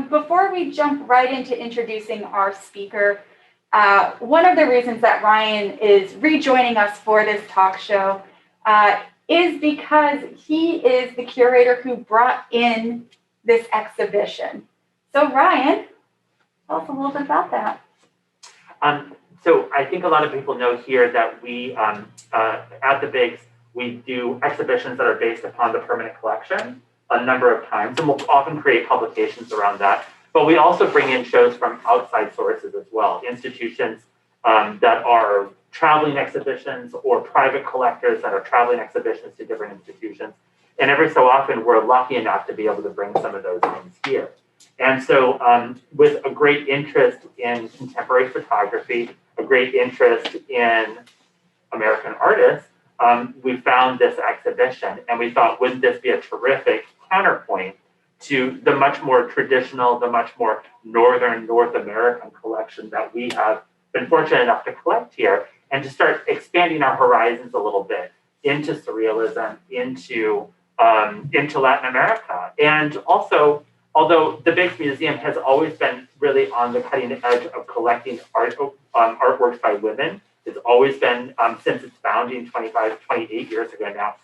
Before we jump right into introducing our speaker, one of the reasons that Ryan is rejoining us for this talk show is because he is the curator who brought in this exhibition. So Ryan, tell us a little bit about that. So I think a lot of people know here that we, at the Bigs, we do exhibitions that are based upon the permanent collection a number of times, and we'll often create publications around that. But we also bring in shows from outside sources as well, institutions that are traveling exhibitions or private collectors that are traveling exhibitions to different institutions. And every so often, we're lucky enough to be able to bring some of those things here. And so with a great interest in contemporary photography, a great interest in American artists, we found this exhibition and we thought, wouldn't this be a terrific counterpoint to the much more traditional, the much more Northern North American collection that we have been fortunate enough to collect here, and to start expanding our horizons a little bit into surrealism, into Latin America. And also, although the Bigs Museum has always been really on the cutting edge of collecting artworks by women, it's always been, since its founding 28 years ago now,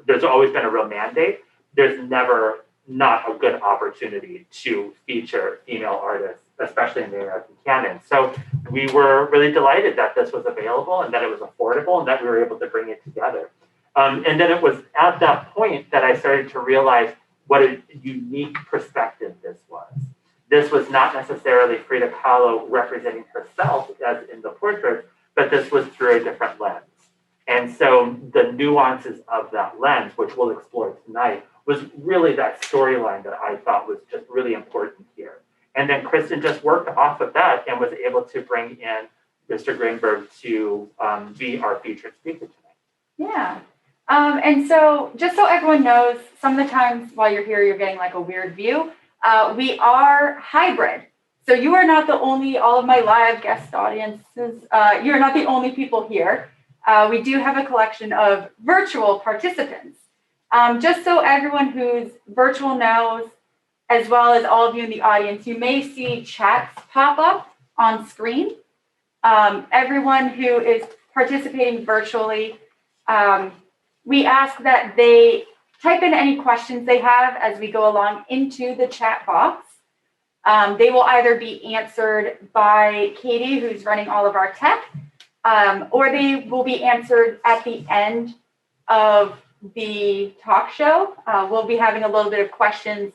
there's always been a real mandate. There's never not a good opportunity to feature female artists, especially in the American canon. So we were really delighted that this was available and that it was affordable and that we were able to bring it together. And then it was at that point that I started to realize what a unique perspective this was. This was not necessarily Frida Kahlo representing herself as in the portrait, but this was through a different lens. And so the nuances of that lens, which we'll explore tonight, was really that storyline that I thought was just really important here. And then Kristen just worked off of that and was able to bring in Mr. Grimberg to be our featured speaker tonight. Yeah. And so just so everyone knows, some of the times while you're here, you're getting like a weird view. We are hybrid. So you are not the only, all of my live guest audiences, you're not the only people here. We do have a collection of virtual participants. Just so everyone who's virtual knows, as well as all of you in the audience, you may see chats pop up on screen. Everyone who is participating virtually, we ask that they type in any questions they have as we go along into the chat box. They will either be answered by Katie, who's running all of our tech, or they will be answered at the end of the talk show. We'll be having a little bit of questions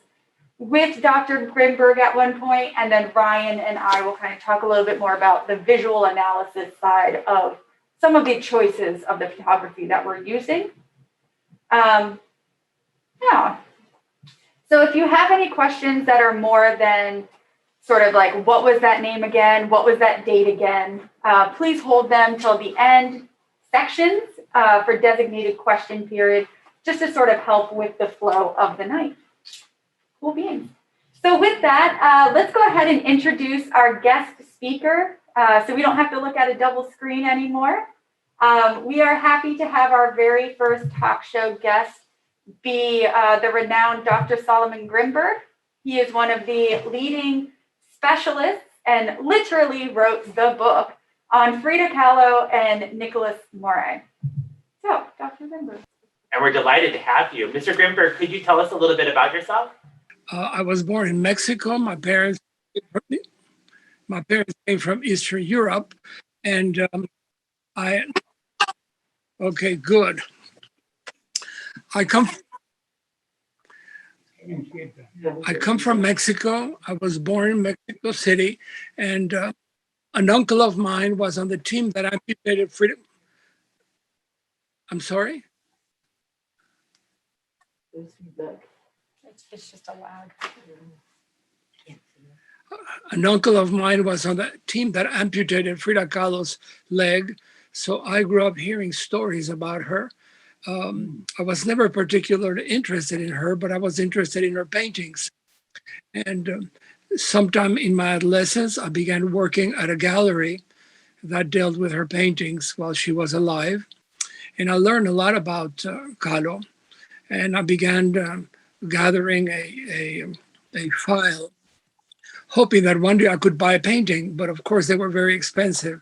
with Dr. Grimberg at one point, and then Ryan and I will kind of talk a little bit more about the visual analysis side of some of the choices of the photography that we're using. Yeah. So if you have any questions that are more than sort of like, what was that name again? What was that date again? Please hold them till the end sections for designated question period, just to sort of help with the flow of the night. Cool beans. So with that, let's go ahead and introduce our guest speaker so we don't have to look at a double screen anymore. We are happy to have our very first talk show guest be the renowned Dr. Salomon Grimberg. He is one of the leading specialists and literally wrote the book on Frida Kahlo and Nickolas Muray. So, Dr. Grimberg. And we're delighted to have you. Mr. Grimberg, could you tell us a little bit about yourself? I was born in Mexico. My parents came from Eastern Europe, and okay, good. I come from Mexico. I was born in Mexico City, and an uncle of mine was on the team that amputated freedom. I'm sorry? It's just a lag. An uncle of mine was on the team that amputated Frida Kahlo's leg, so I grew up hearing stories about her. I was never particularly interested in her, but I was interested in her paintings. And sometime in my adolescence, I began working at a gallery that dealt with her paintings while she was alive. And I learned a lot about Kahlo. And I began gathering a file, hoping that one day I could buy a painting, but of course they were very expensive.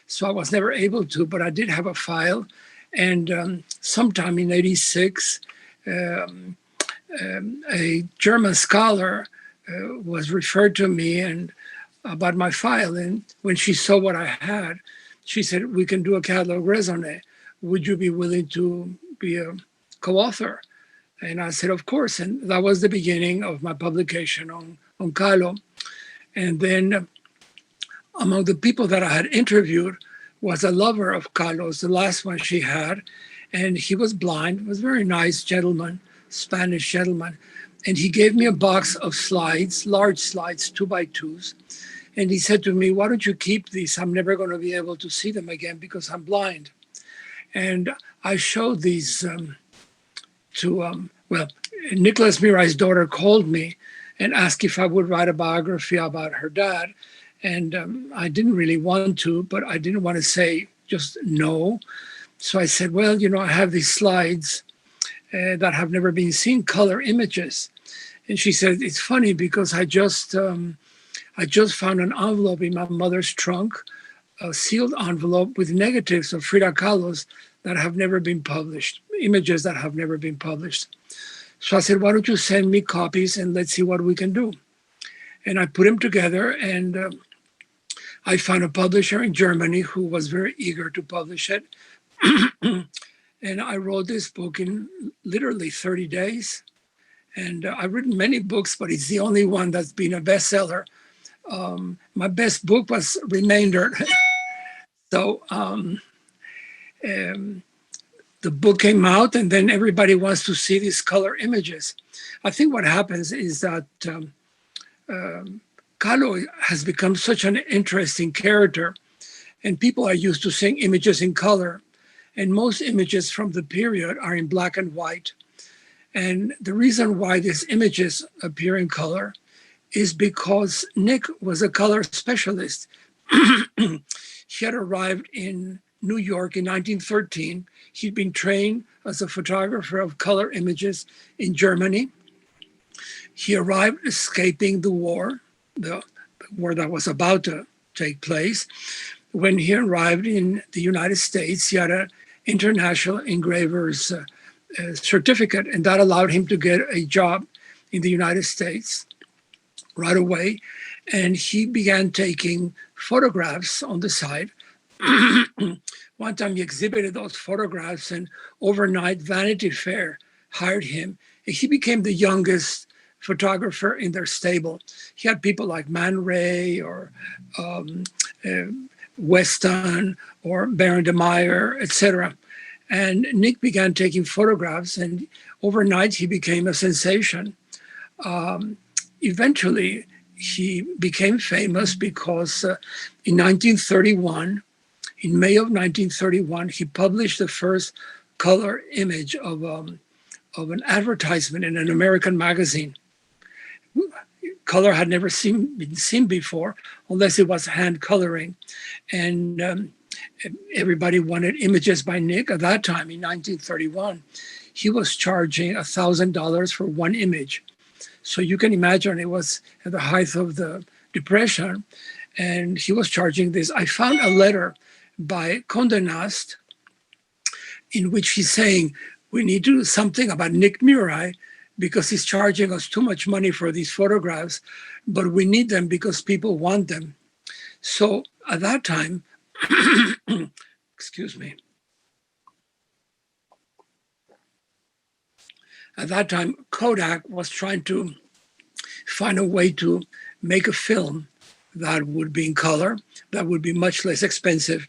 So I was never able to, but I did have a file. And sometime in '86, a German scholar was referred to me and about my file. And when she saw what I had, she said, "We can do a catalog raisonné. Would you be willing to be a co-author?" And I said, "Of course." And that was the beginning of my publication on Kahlo. And then among the people that I had interviewed was a lover of Kahlo's, the last one she had. And he was blind, was a very nice gentleman, Spanish gentleman. And he gave me a box of slides, large slides, 2x2s. And he said to me, "Why don't you keep these? I'm never going to be able to see them again because I'm blind." And I showed these to Nickolas Muray's daughter called me and asked if I would write a biography about her dad. And I didn't really want to, but I didn't want to say just no. So I said, "Well, I have these slides that have never been seen, color images." And she said, "It's funny because I just found an envelope in my mother's trunk, a sealed envelope with negatives of Frida Kahlo's that have never been published, images that have never been published." So I said, "Why don't you send me copies and let's see what we can do?" And I put them together, and I found a publisher in Germany who was very eager to publish it. And I wrote this book in literally 30 days. And I've written many books, but it's the only one that's been a bestseller. My best book was Remainder. So the book came out, and then everybody wants to see these color images. I think what happens is that Kahlo has become such an interesting character, and people are used to seeing images in color, and most images from the period are in black and white. And the reason why these images appear in color is because Nick was a color specialist. He had arrived in New York in 1913. He'd been trained as a photographer of color images in Germany. He arrived escaping the war that was about to take place. When he arrived in the United States, he had an international engraver's certificate, and that allowed him to get a job in the United States right away. And he began taking photographs on the side. One time he exhibited those photographs, and overnight Vanity Fair hired him. And he became the youngest photographer in their stable. He had people like Man Ray or Weston or Baron de Meyer, etc. And Nick began taking photographs, and overnight he became a sensation. Eventually, he became famous because in 1931, in May of 1931, he published the first color image of an advertisement in an American magazine. Color had never been seen before, unless it was hand coloring. And everybody wanted images by Nick. At that time, in 1931, he was charging $1,000 for one image. So you can imagine it was at the height of the Depression, and he was charging this. I found a letter by Condé Nast in which he's saying, "We need to do something about Nick Muray because he's charging us too much money for these photographs, but we need them because people want them." So at that time, excuse me. At that time, Kodak was trying to find a way to make a film that would be in color, that would be much less expensive.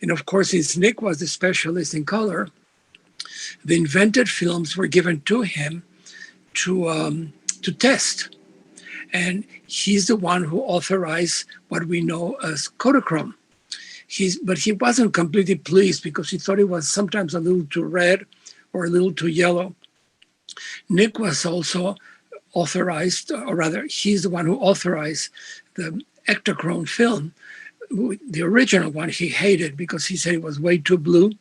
And of course, since Nick was the specialist in color, the invented films were given to him to test. And he's the one who authorized what we know as Kodachrome. But he wasn't completely pleased because he thought it was sometimes a little too red or a little too yellow. Nick was also authorized, or rather, he's the one who authorized the Ektachrome film. The original one he hated because he said it was way too blue.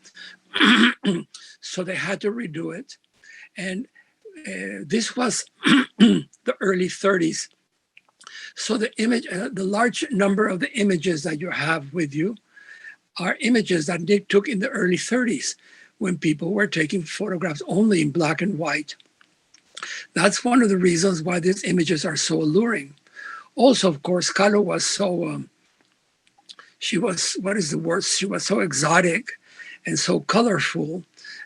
So they had to redo it. And This was the early 30s. So the image, the large number of the images that you have with you are images that Nick took in the early 30s when people were taking photographs only in black and white. That's one of the reasons why these images are so alluring. Also, of course, Kahlo was so, she was, what is the word? She was so exotic and so colorful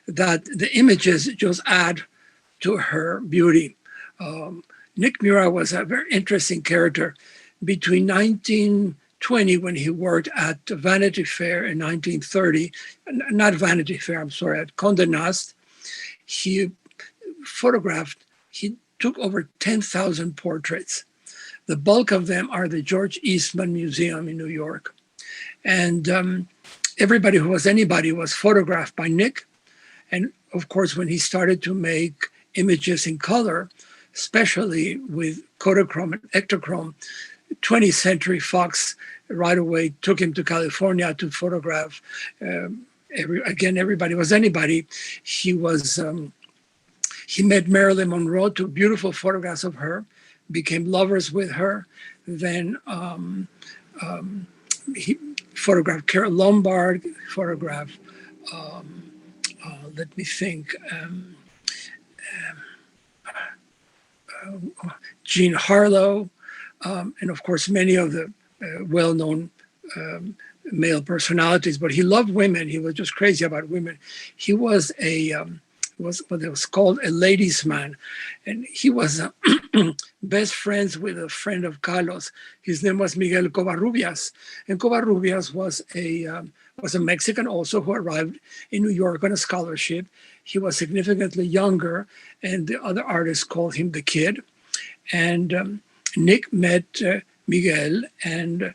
that the images just add to her beauty. Nick Muray was a very interesting character. Between 1920, when he worked at Vanity Fair in 1930, not Vanity Fair, I'm sorry, at Condé Nast, he took over 10,000 portraits. The bulk of them are the George Eastman Museum in New York. And everybody who was anybody was photographed by Nick. And of course, when he started to make images in color, especially with Kodachrome and Ektachrome, 20th Century Fox right away took him to California to photograph. Everybody was anybody. He met Marilyn Monroe, took beautiful photographs of her, became lovers with her. Then he photographed Carole Lombard, photographed, let me think, Jean Harlow, and of course, many of the well-known male personalities, but he loved women. He was just crazy about women. He was was what it was called a ladies' man, and he was best friends with a friend of Kahlo's. His name was Miguel Covarrubias, and Covarrubias was a Mexican also who arrived in New York on a scholarship. He was significantly younger, and the other artists called him the Kid. And Nick met Miguel, and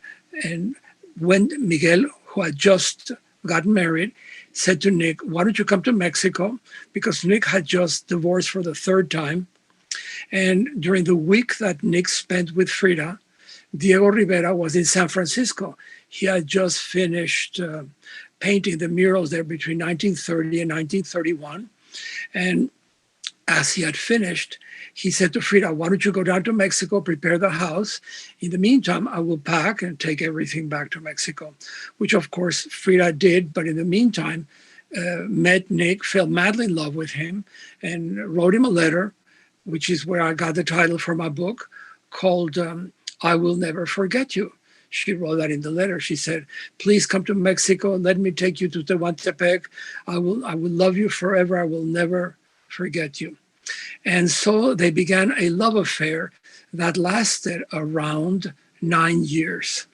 when Miguel, who had just gotten married, said to Nick, "Why don't you come to Mexico?" Because Nick had just divorced for the third time. And during the week that Nick spent with Frida, Diego Rivera was in San Francisco. He had just finished painting the murals there between 1930 and 1931. And as he had finished, he said to Frida, "Why don't you go down to Mexico, prepare the house? In the meantime, I will pack and take everything back to Mexico," which of course Frida did. But in the meantime, met Nick, fell madly in love with him, and wrote him a letter, which is where I got the title for my book, called I Will Never Forget You. She wrote that in the letter. She said, "Please come to Mexico. Let me take you to Tehuantepec. I will love you forever. I will never forget you." And so they began a love affair that lasted around 9 years.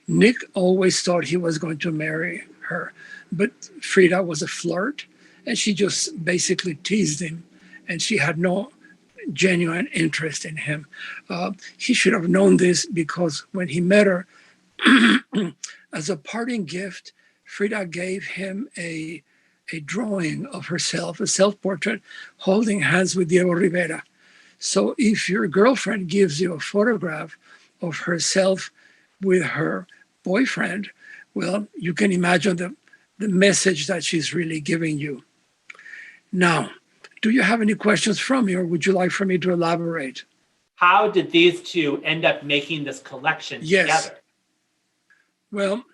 Nick always thought he was going to marry her, but Frida was a flirt, and she just basically teased him, and she had no genuine interest in him. He should have known this, because when he met her, as a parting gift, Frida gave him a drawing of herself, a self-portrait, holding hands with Diego Rivera. So if your girlfriend gives you a photograph of herself with her boyfriend, well, you can imagine the message that she's really giving you. Now, do you have any questions from me, or would you like for me to elaborate? How did these two end up making this collection together? Well,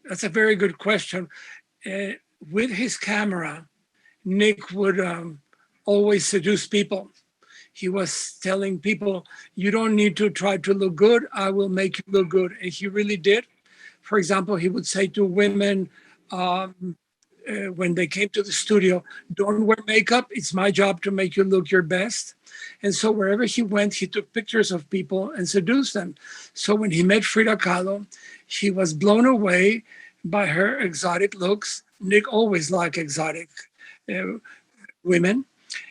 that's a very good question. With his camera, Nick would always seduce people. He was telling people, "You don't need to try to look good. I will make you look good." And he really did. For example, he would say to women when they came to the studio, "Don't wear makeup. It's my job to make you look your best." And so wherever he went, he took pictures of people and seduced them. So when he met Frida Kahlo, he was blown away by her exotic looks. Nick always liked exotic women.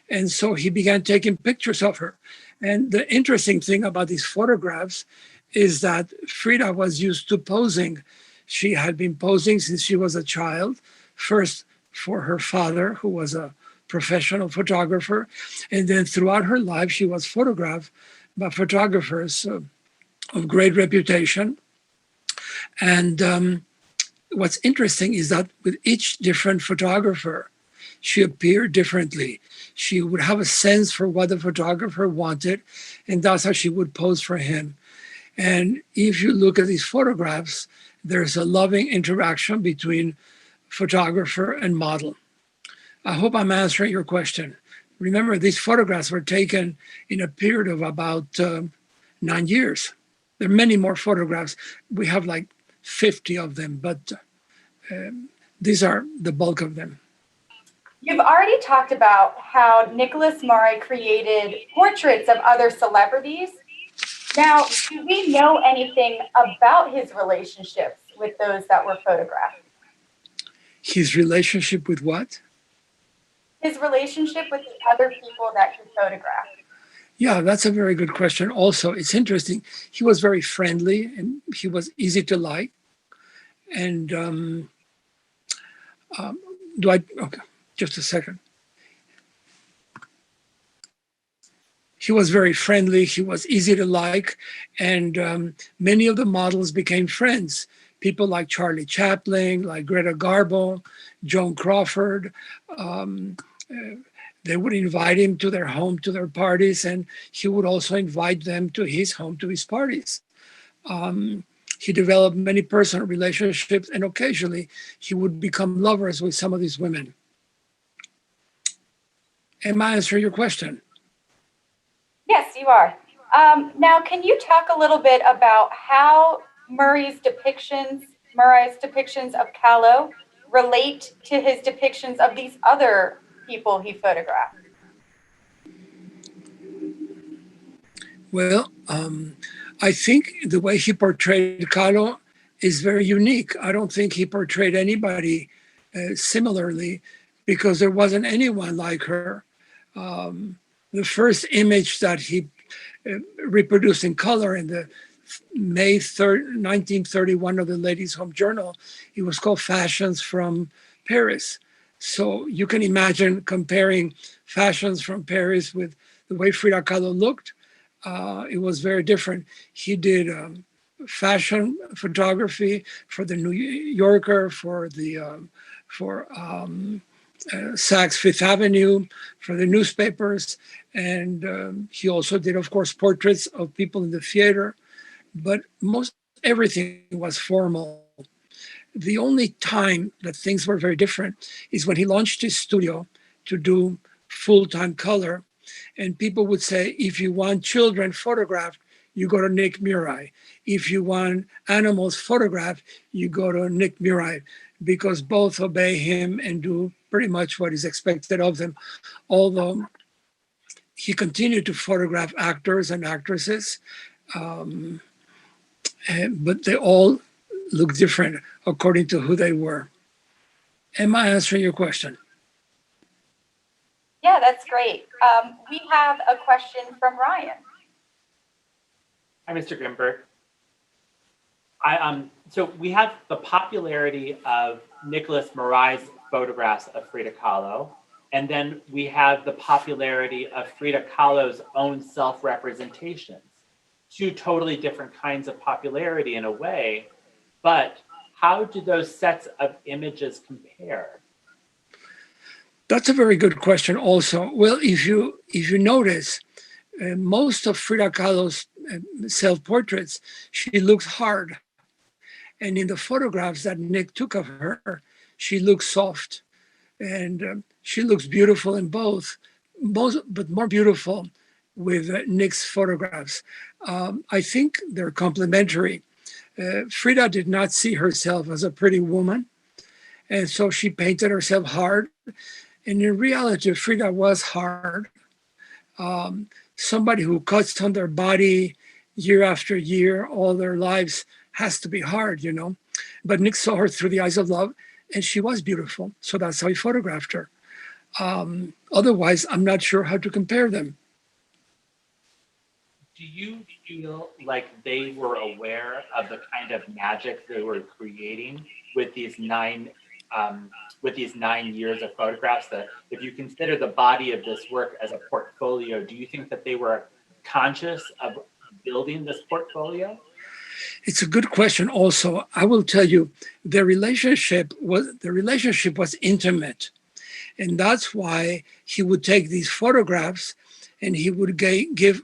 And so he began taking pictures of her. And the interesting thing about these photographs is that Frida was used to posing. She had been posing since she was a child, first for her father, who was a professional photographer. And then throughout her life, she was photographed by photographers of great reputation. And what's interesting is that with each different photographer, She appeared differently. She would have a sense for what the photographer wanted, and that's how she would pose for him. And if you look at these photographs, there's a loving interaction between photographer and model. I hope I'm answering your question. Remember, these photographs were taken in a period of about 9 years. There are many more photographs. We have like 50 of them, but these are the bulk of them. You've already talked about how Nickolas Muray created portraits of other celebrities. Now, do we know anything about his relationships with those that were photographed? His relationship with what? His relationship with the other people that he photographed. Yeah, that's a very good question. Also, it's interesting. He was very friendly and he was easy to like. And okay, just a second. He was very friendly. He was easy to like. And many of the models became friends. People like Charlie Chaplin, like Greta Garbo, Joan Crawford. They would invite him to their home, to their parties, and he would also invite them to his home, to his parties. He developed many personal relationships, and occasionally he would become lovers with some of these women. Am I answering your question? Yes, you are. Now, can you talk a little bit about how Muray's depictions of Kahlo relate to his depictions of these other people he photographed? Well, I think the way he portrayed Kahlo is very unique. I don't think he portrayed anybody similarly because there wasn't anyone like her. The first image that he reproduced in color in the May 3rd, 1931 of the Ladies' Home Journal, it was called Fashions from Paris. So you can imagine comparing fashions from Paris with the way Frida Kahlo looked. It was very different. He did fashion photography for the New Yorker, for Saks Fifth Avenue, for the newspapers. And he also did, of course, portraits of people in the theater. But most everything was formal. The only time that things were very different is when he launched his studio to do full-time color. And people would say, if you want children photographed, you go to Nick Muray. If you want animals photographed, you go to Nick Muray, because both obey him and do pretty much what is expected of them. Although he continued to photograph actors and actresses, but they all look different according to who they were. Am I answering your question? Yeah, that's great. We have a question from Ryan. Hi, Mr. Grimberg. So we have the popularity of Nickolas Muray's photographs of Frida Kahlo, and then we have the popularity of Frida Kahlo's own self-representations. Two totally different kinds of popularity in a way, but how do those sets of images compare? That's a very good question also. Well, if you notice, most of Frida Kahlo's self-portraits, she looks hard. And in the photographs that Nick took of her, she looks soft. And she looks beautiful in both, but more beautiful with Nick's photographs. I think they're complementary. Frida did not see herself as a pretty woman, and so she painted herself hard. And in reality, Frida was hard. Somebody who cuts on their body year after year, all their lives, has to be hard, you know. But Nick saw her through the eyes of love, and she was beautiful. So that's how he photographed her. Otherwise, I'm not sure how to compare them. Do you feel like they were aware of the kind of magic they were creating with these 9 years of photographs? That if you consider the body of this work as a portfolio, do you think that they were conscious of building this portfolio? It's a good question. Also, I will tell you, the relationship was intimate, And that's why he would take these photographs and he would give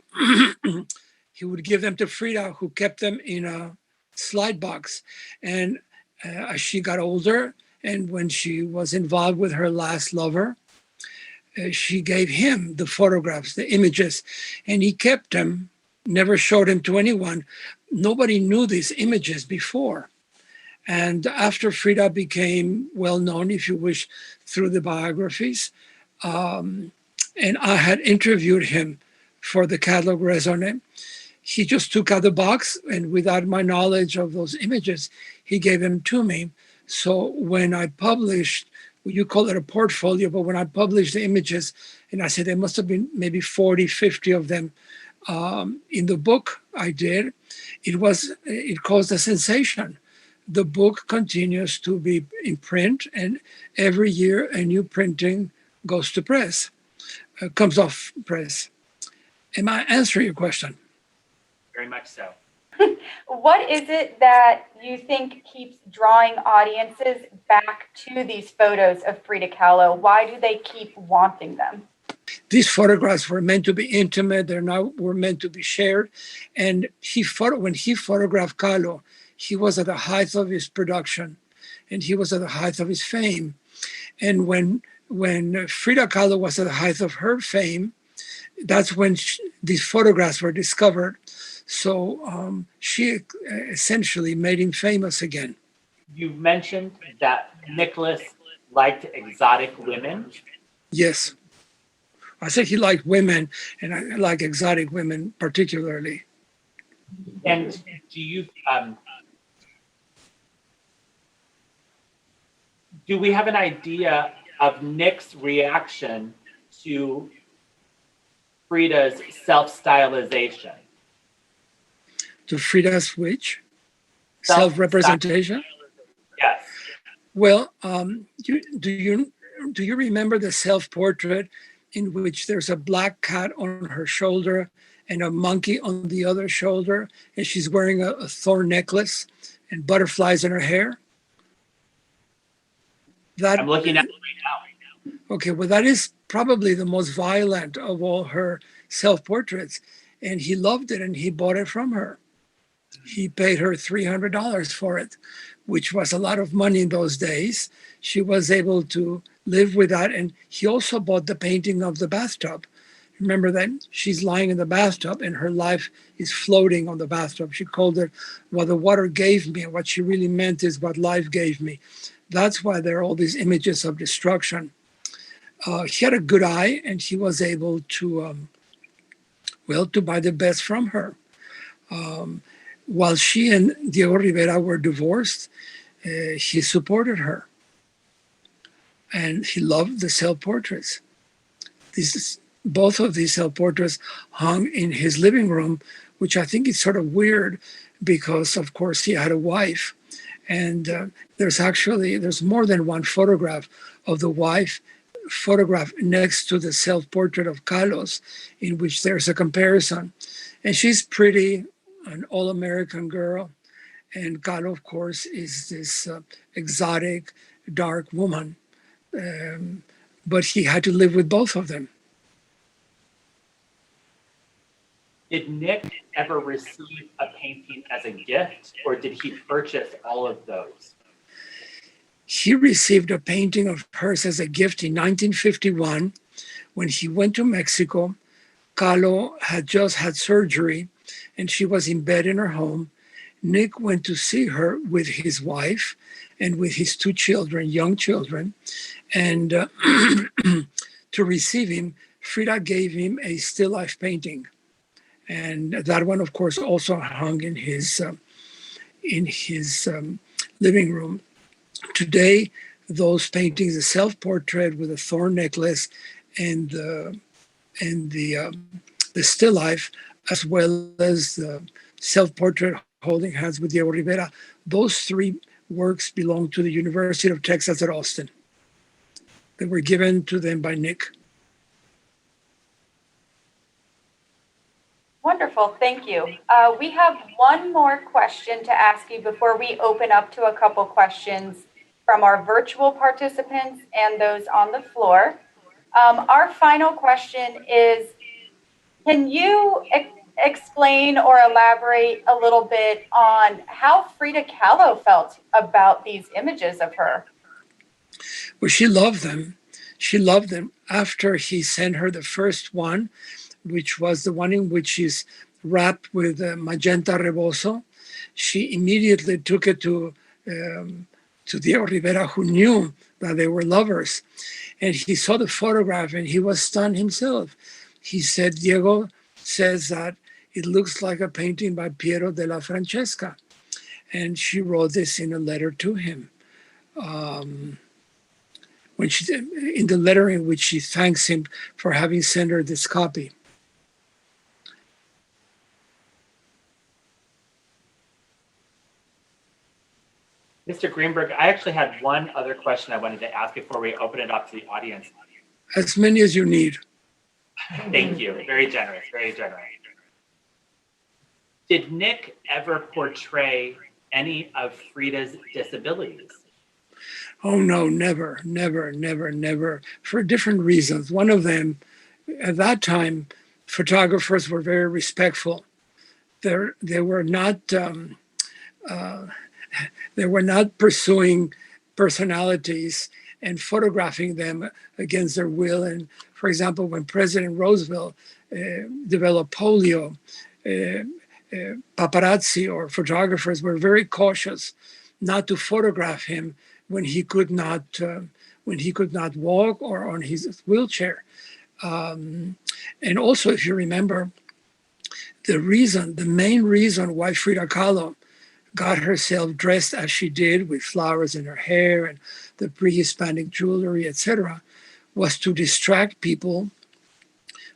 he would give them to Frida, who kept them in a slide box. And as she got older, and when she was involved with her last lover, she gave him the photographs, the images, and he kept them, never showed them to anyone. Nobody knew these images before. And after Frida became well known, if you wish, through the biographies, and I had interviewed him for the catalog raisonné, he just took out the box, and without my knowledge of those images, he gave them to me. So when I published, you call it a portfolio, but when I published the images, and I said there must have been maybe 40, 50 of them in the book I did, it caused a sensation. The book continues to be in print, and every year a new printing goes to press, comes off press. Am I answering your question? Very much so. What is it that you think keeps drawing audiences back to these photos of Frida Kahlo? Why do they keep wanting them? These photographs were meant to be intimate. Were meant to be shared. And when he photographed Kahlo, he was at the height of his production, and he was at the height of his fame. And when Frida Kahlo was at the height of her fame, that's when these photographs were discovered. So she essentially made him famous again. You mentioned that Nicholas liked exotic women. Yes. I said he liked women, and I like exotic women particularly. And do we have an idea of Nick's reaction to Frida's self-stylization? To Frida's which? Self-representation? Yes. Well, do you remember the self-portrait in which there's a black cat on her shoulder and a monkey on the other shoulder, and she's wearing a thorn necklace and butterflies in her hair? I'm looking at it right now. Okay, well, that is probably the most violent of all her self-portraits, and he loved it, and he bought it from her. He paid her $300 for it, which was a lot of money in those days. She was able to live with that, and he also bought the painting of the bathtub. Remember that she's lying in the bathtub and her life is floating on the bathtub. She called it what the water gave me, and what she really meant is what life gave me. That's why there are all these images of destruction. He had a good eye, and he was able to, to buy the best from her. While she and Diego Rivera were divorced, he supported her. And he loved the self-portraits. Both of these self-portraits hung in his living room, which I think is sort of weird because, of course, he had a wife. And there's more than one photograph of the wife photographed next to the self-portrait of Kahlo's, in which there's a comparison. And she's pretty, an all-American girl. And Kahlo, of course, is this exotic, dark woman. But he had to live with both of them. Did Nick ever receive a painting as a gift, or did he purchase all of those? He received a painting of hers as a gift in 1951 when he went to Mexico. Kahlo had just had surgery, and she was in bed in her home. Nick went to see her with his wife and with his two children, young children. And to receive him, Frida gave him a still life painting. And that one, of course, also hung in his living room. Today, those paintings, the self-portrait with a thorn necklace and the still life, as well as the self-portrait holding hands with Diego Rivera, those three works belong to the University of Texas at Austin. They were given to them by Nick. Wonderful, thank you. We have one more question to ask you before we open up to a couple questions from our virtual participants and those on the floor. Our final question is, can you explain or elaborate a little bit on how Frida Kahlo felt about these images of her? Well, she loved them. She loved them after he sent her the first one, which was the one in which she's wrapped with magenta rebozo. She immediately took it to Diego Rivera, who knew that they were lovers. And he saw the photograph and he was stunned himself. He said, Diego says that it looks like a painting by Piero della Francesca. And she wrote this in a letter to him. In the letter in which she thanks him for having sent her this copy. Mr. Grimberg, I actually had one other question I wanted to ask before we open it up to the audience. As many as you need. Thank you. Very generous, very generous. Did Nick ever portray any of Frida's disabilities? Oh, no, never, never, never, never, for different reasons. One of them, at that time, photographers were very respectful. They were not pursuing personalities and photographing them against their will. And for example, when President Roosevelt developed polio, paparazzi or photographers were very cautious not to photograph him when he could not walk or on his wheelchair. And also, if you remember, the main reason why Frida Kahlo got herself dressed as she did with flowers in her hair and the pre-Hispanic jewelry, etc., was to distract people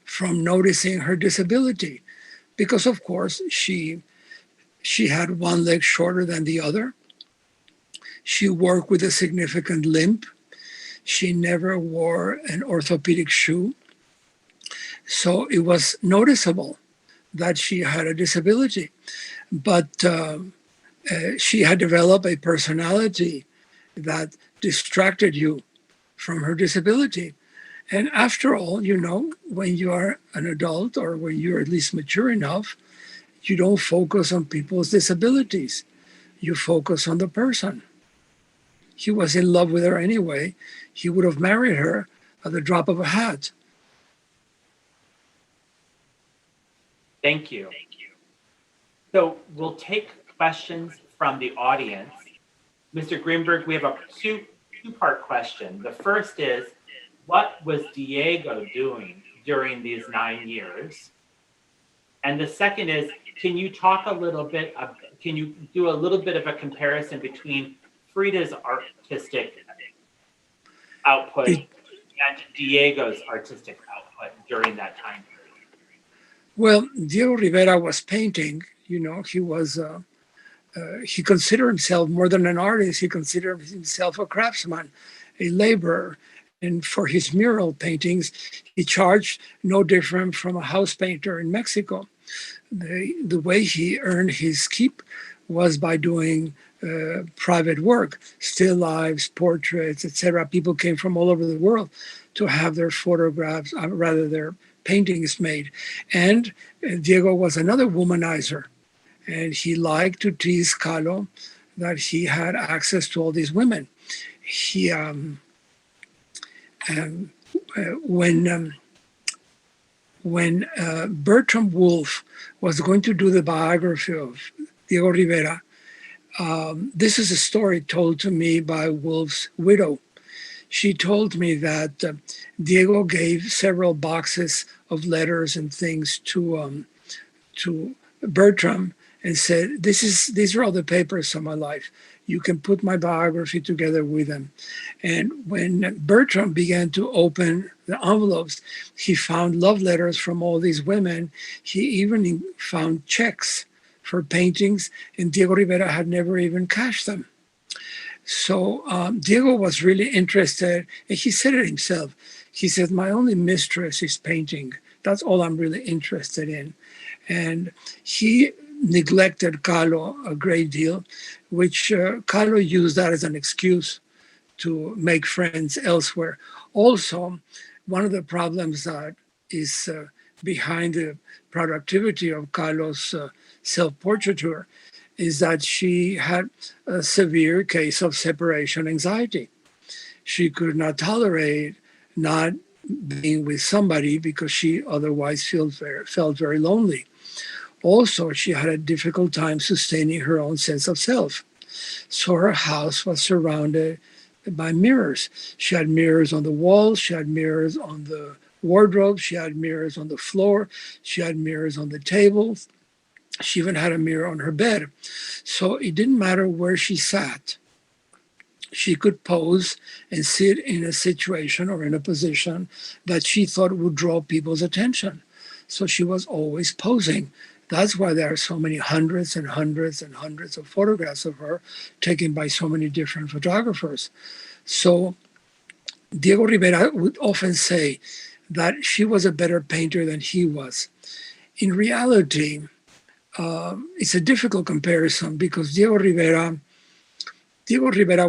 from noticing her disability. Because of course, she had one leg shorter than the other. She worked with a significant limp. She never wore an orthopedic shoe. So it was noticeable that she had a disability. But she had developed a personality that distracted you from her disability. And after all, when you are an adult or when you're at least mature enough, you don't focus on people's disabilities. You focus on the person. He was in love with her anyway. He would have married her at the drop of a hat. Thank you. So we'll take questions from the audience. Mr. Grimberg, we have a two-part question. The first is, what was Diego doing during these 9 years? And the second is, can you do a little bit of a comparison between Frida's artistic output and Diego's artistic output during that time period? Well, Diego Rivera was painting. He considered himself more than an artist. He considered himself a craftsman, a laborer. And for his mural paintings, he charged no different from a house painter in Mexico. The way he earned his keep was by doing private work, still lives, portraits, etc. People came from all over the world to have their photographs, their paintings made. And Diego was another womanizer. And he liked to tease Kahlo that he had access to all these women. He, when Bertram Wolfe was going to do the biography of Diego Rivera, this is a story told to me by Wolfe's widow. She told me that Diego gave several boxes of letters and things to Bertram and said, these are all the papers of my life. You can put my biography together with them. And when Bertram began to open the envelopes, he found love letters from all these women. He even found checks for paintings, and Diego Rivera had never even cashed them. So Diego was really interested, and he said it himself. He said, my only mistress is painting. That's all I'm really interested in. And he neglected Kahlo a great deal, which Kahlo used that as an excuse to make friends elsewhere. Also, one of the problems that is behind the productivity of Kahlo's self-portraiture is that she had a severe case of separation anxiety. She could not tolerate not being with somebody because she otherwise felt very lonely. Also, she had a difficult time sustaining her own sense of self. So her house was surrounded by mirrors. She had mirrors on the walls, she had mirrors on the wardrobe, she had mirrors on the floor, she had mirrors on the tables. She even had a mirror on her bed. So it didn't matter where she sat. She could pose and sit in a situation or in a position that she thought would draw people's attention. So she was always posing. That's why there are so many hundreds and hundreds and hundreds of photographs of her taken by so many different photographers. So Diego Rivera would often say that she was a better painter than he was. In reality, it's a difficult comparison because Diego Rivera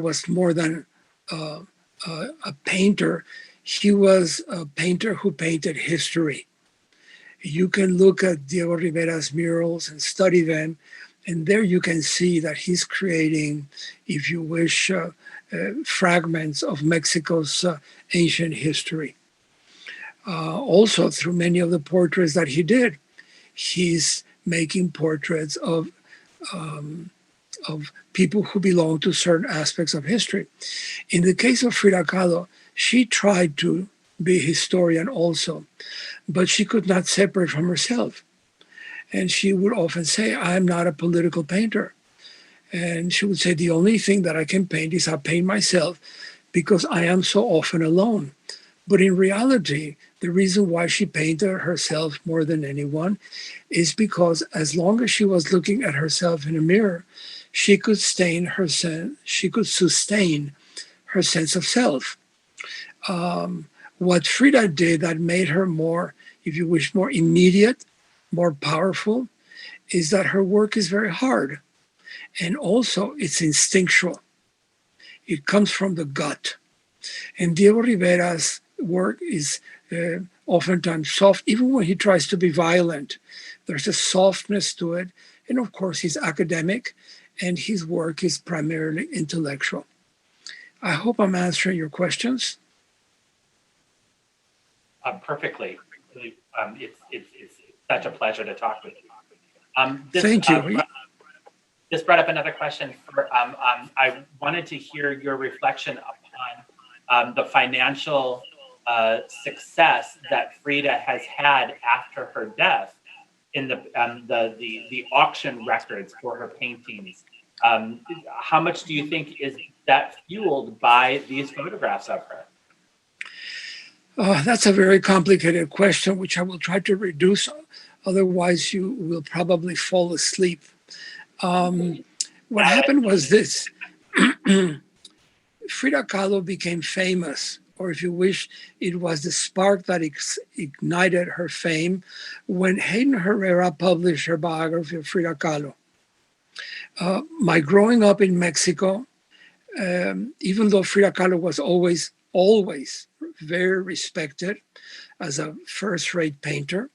was more than a painter. He was a painter who painted history. You can look at Diego Rivera's murals and study them, and there you can see that he's creating, if you wish, fragments of Mexico's ancient history. Also, through many of the portraits that he did, he's making portraits of people who belong to certain aspects of history. In the case of Frida Kahlo, she tried to be a historian also, but she could not separate from herself. And she would often say, I'm not a political painter. And she would say, the only thing that I can paint is I paint myself because I am so often alone. But in reality, the reason why she painted herself more than anyone is because as long as she was looking at herself in a mirror, she could sustain her sense of self. What Frida did that made her more, if you wish, more immediate, more powerful, is that her work is very hard. And also it's instinctual. It comes from the gut. And Diego Rivera's work is oftentimes soft, even when he tries to be violent. There's a softness to it. And of course, he's academic, and his work is primarily intellectual. I hope I'm answering your questions. Perfectly. It's such a pleasure to talk with you. Thank you. This brought up another question. I wanted to hear your reflection upon the financial success that Frida has had after her death in the auction records for her paintings. How much do you think is that fueled by these photographs of her? That's a very complicated question, which I will try to reduce. Otherwise, you will probably fall asleep. What happened was this. Frida Kahlo became famous, or if you wish, it was the spark that ignited her fame when Hayden Herrera published her biography of Frida Kahlo. My growing up in Mexico, even though Frida Kahlo was always very respected as a first-rate painter,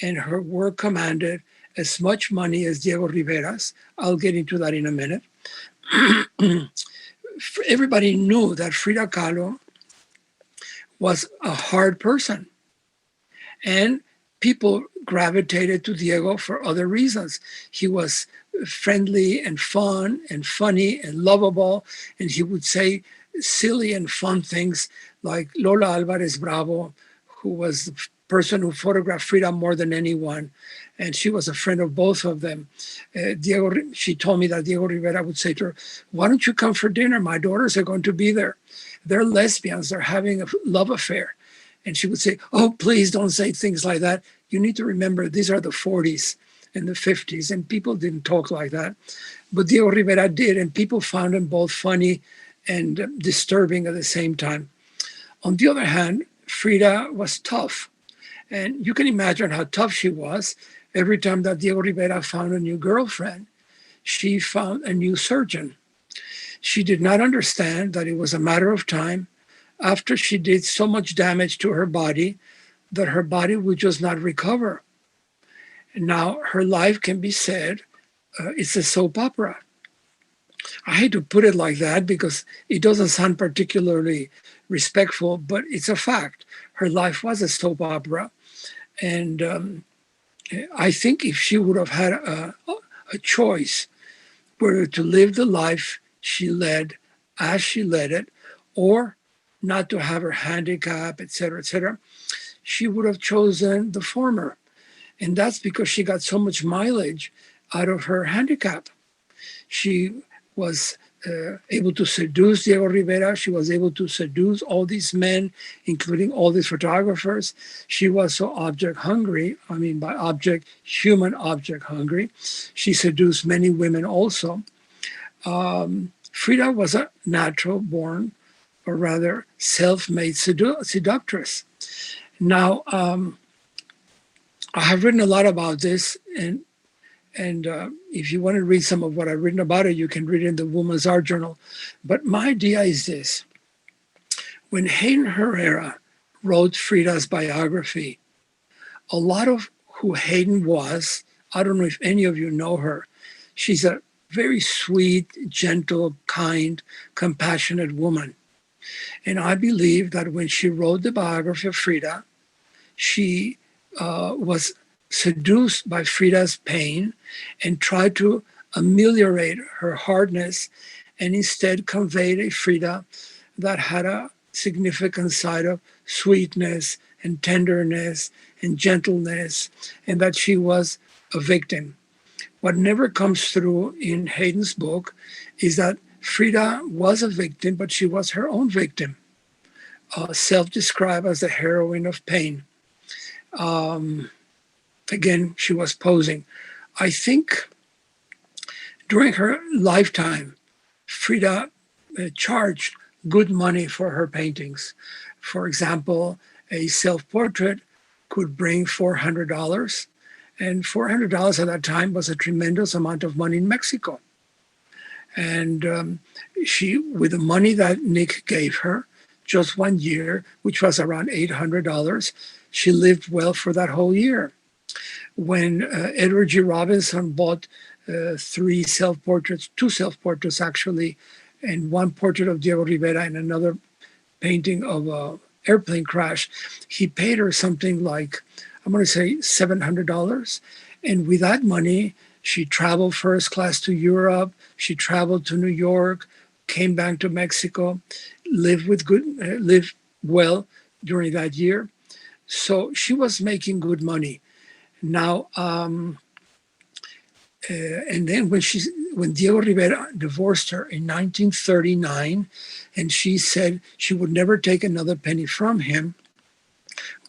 and her work commanded as much money as Diego Rivera's. I'll get into that in a minute. Everybody knew that Frida Kahlo was a hard person, and people gravitated to Diego for other reasons. He was friendly and fun and funny and lovable, and he would say silly and fun things like Lola Alvarez Bravo, who was the person who photographed Frida more than anyone, and she was a friend of both of them. She told me that Diego Rivera would say to her, why don't you come for dinner? My daughters are going to be there. They're lesbians. They're having a love affair. And she would say, oh, please don't say things like that. You need to remember these are the 40s and the 50s, and people didn't talk like that. But Diego Rivera did, and people found him both funny and disturbing at the same time. On the other hand, Frida was tough. And you can imagine how tough she was. Every time that Diego Rivera found a new girlfriend, she found a new surgeon. She did not understand that it was a matter of time after she did so much damage to her body that her body would just not recover. And now her life can be said, it's a soap opera. I hate to put it like that because it doesn't sound particularly respectful, but it's a fact. Her life was a soap opera. And I think if she would have had a choice whether to live the life she led as she led it or not to have her handicap, et cetera, she would have chosen the former. And that's because she got so much mileage out of her handicap. She was able to seduce Diego Rivera. She was able to seduce all these men, including all these photographers. She was so object hungry. I mean, by object, human object hungry. She seduced many women also. Frida was a natural born, or rather self-made seductress. Now, I have written a lot about this, and if you want to read some of what I've written about it, you can read it in the Woman's Art Journal. But my idea is this. When Hayden Herrera wrote Frida's biography, a lot of who Hayden was, I don't know if any of you know her, she's a very sweet, gentle, kind, compassionate woman. And I believe that when she wrote the biography of Frida, she was seduced by Frida's pain and tried to ameliorate her hardness and instead conveyed a Frida that had a significant side of sweetness and tenderness and gentleness, and that she was a victim. What never comes through in Hayden's book is that Frida was a victim, but she was her own victim, self-described as the heroine of pain. Again, she was posing. I think during her lifetime, Frida charged good money for her paintings. For example, a self-portrait could bring $400, and $400 at that time was a tremendous amount of money in Mexico. And she, with the money that Nick gave her, just 1 year, which was around $800, she lived well for that whole year. When Edward G. Robinson bought two self-portraits actually, and one portrait of Diego Rivera and another painting of an airplane crash, he paid her something like, I'm going to say $700. And with that money, she traveled first class to Europe, she traveled to New York, came back to Mexico, lived well during that year. So she was making good money. Now, and then when Diego Rivera divorced her in 1939, and she said she would never take another penny from him,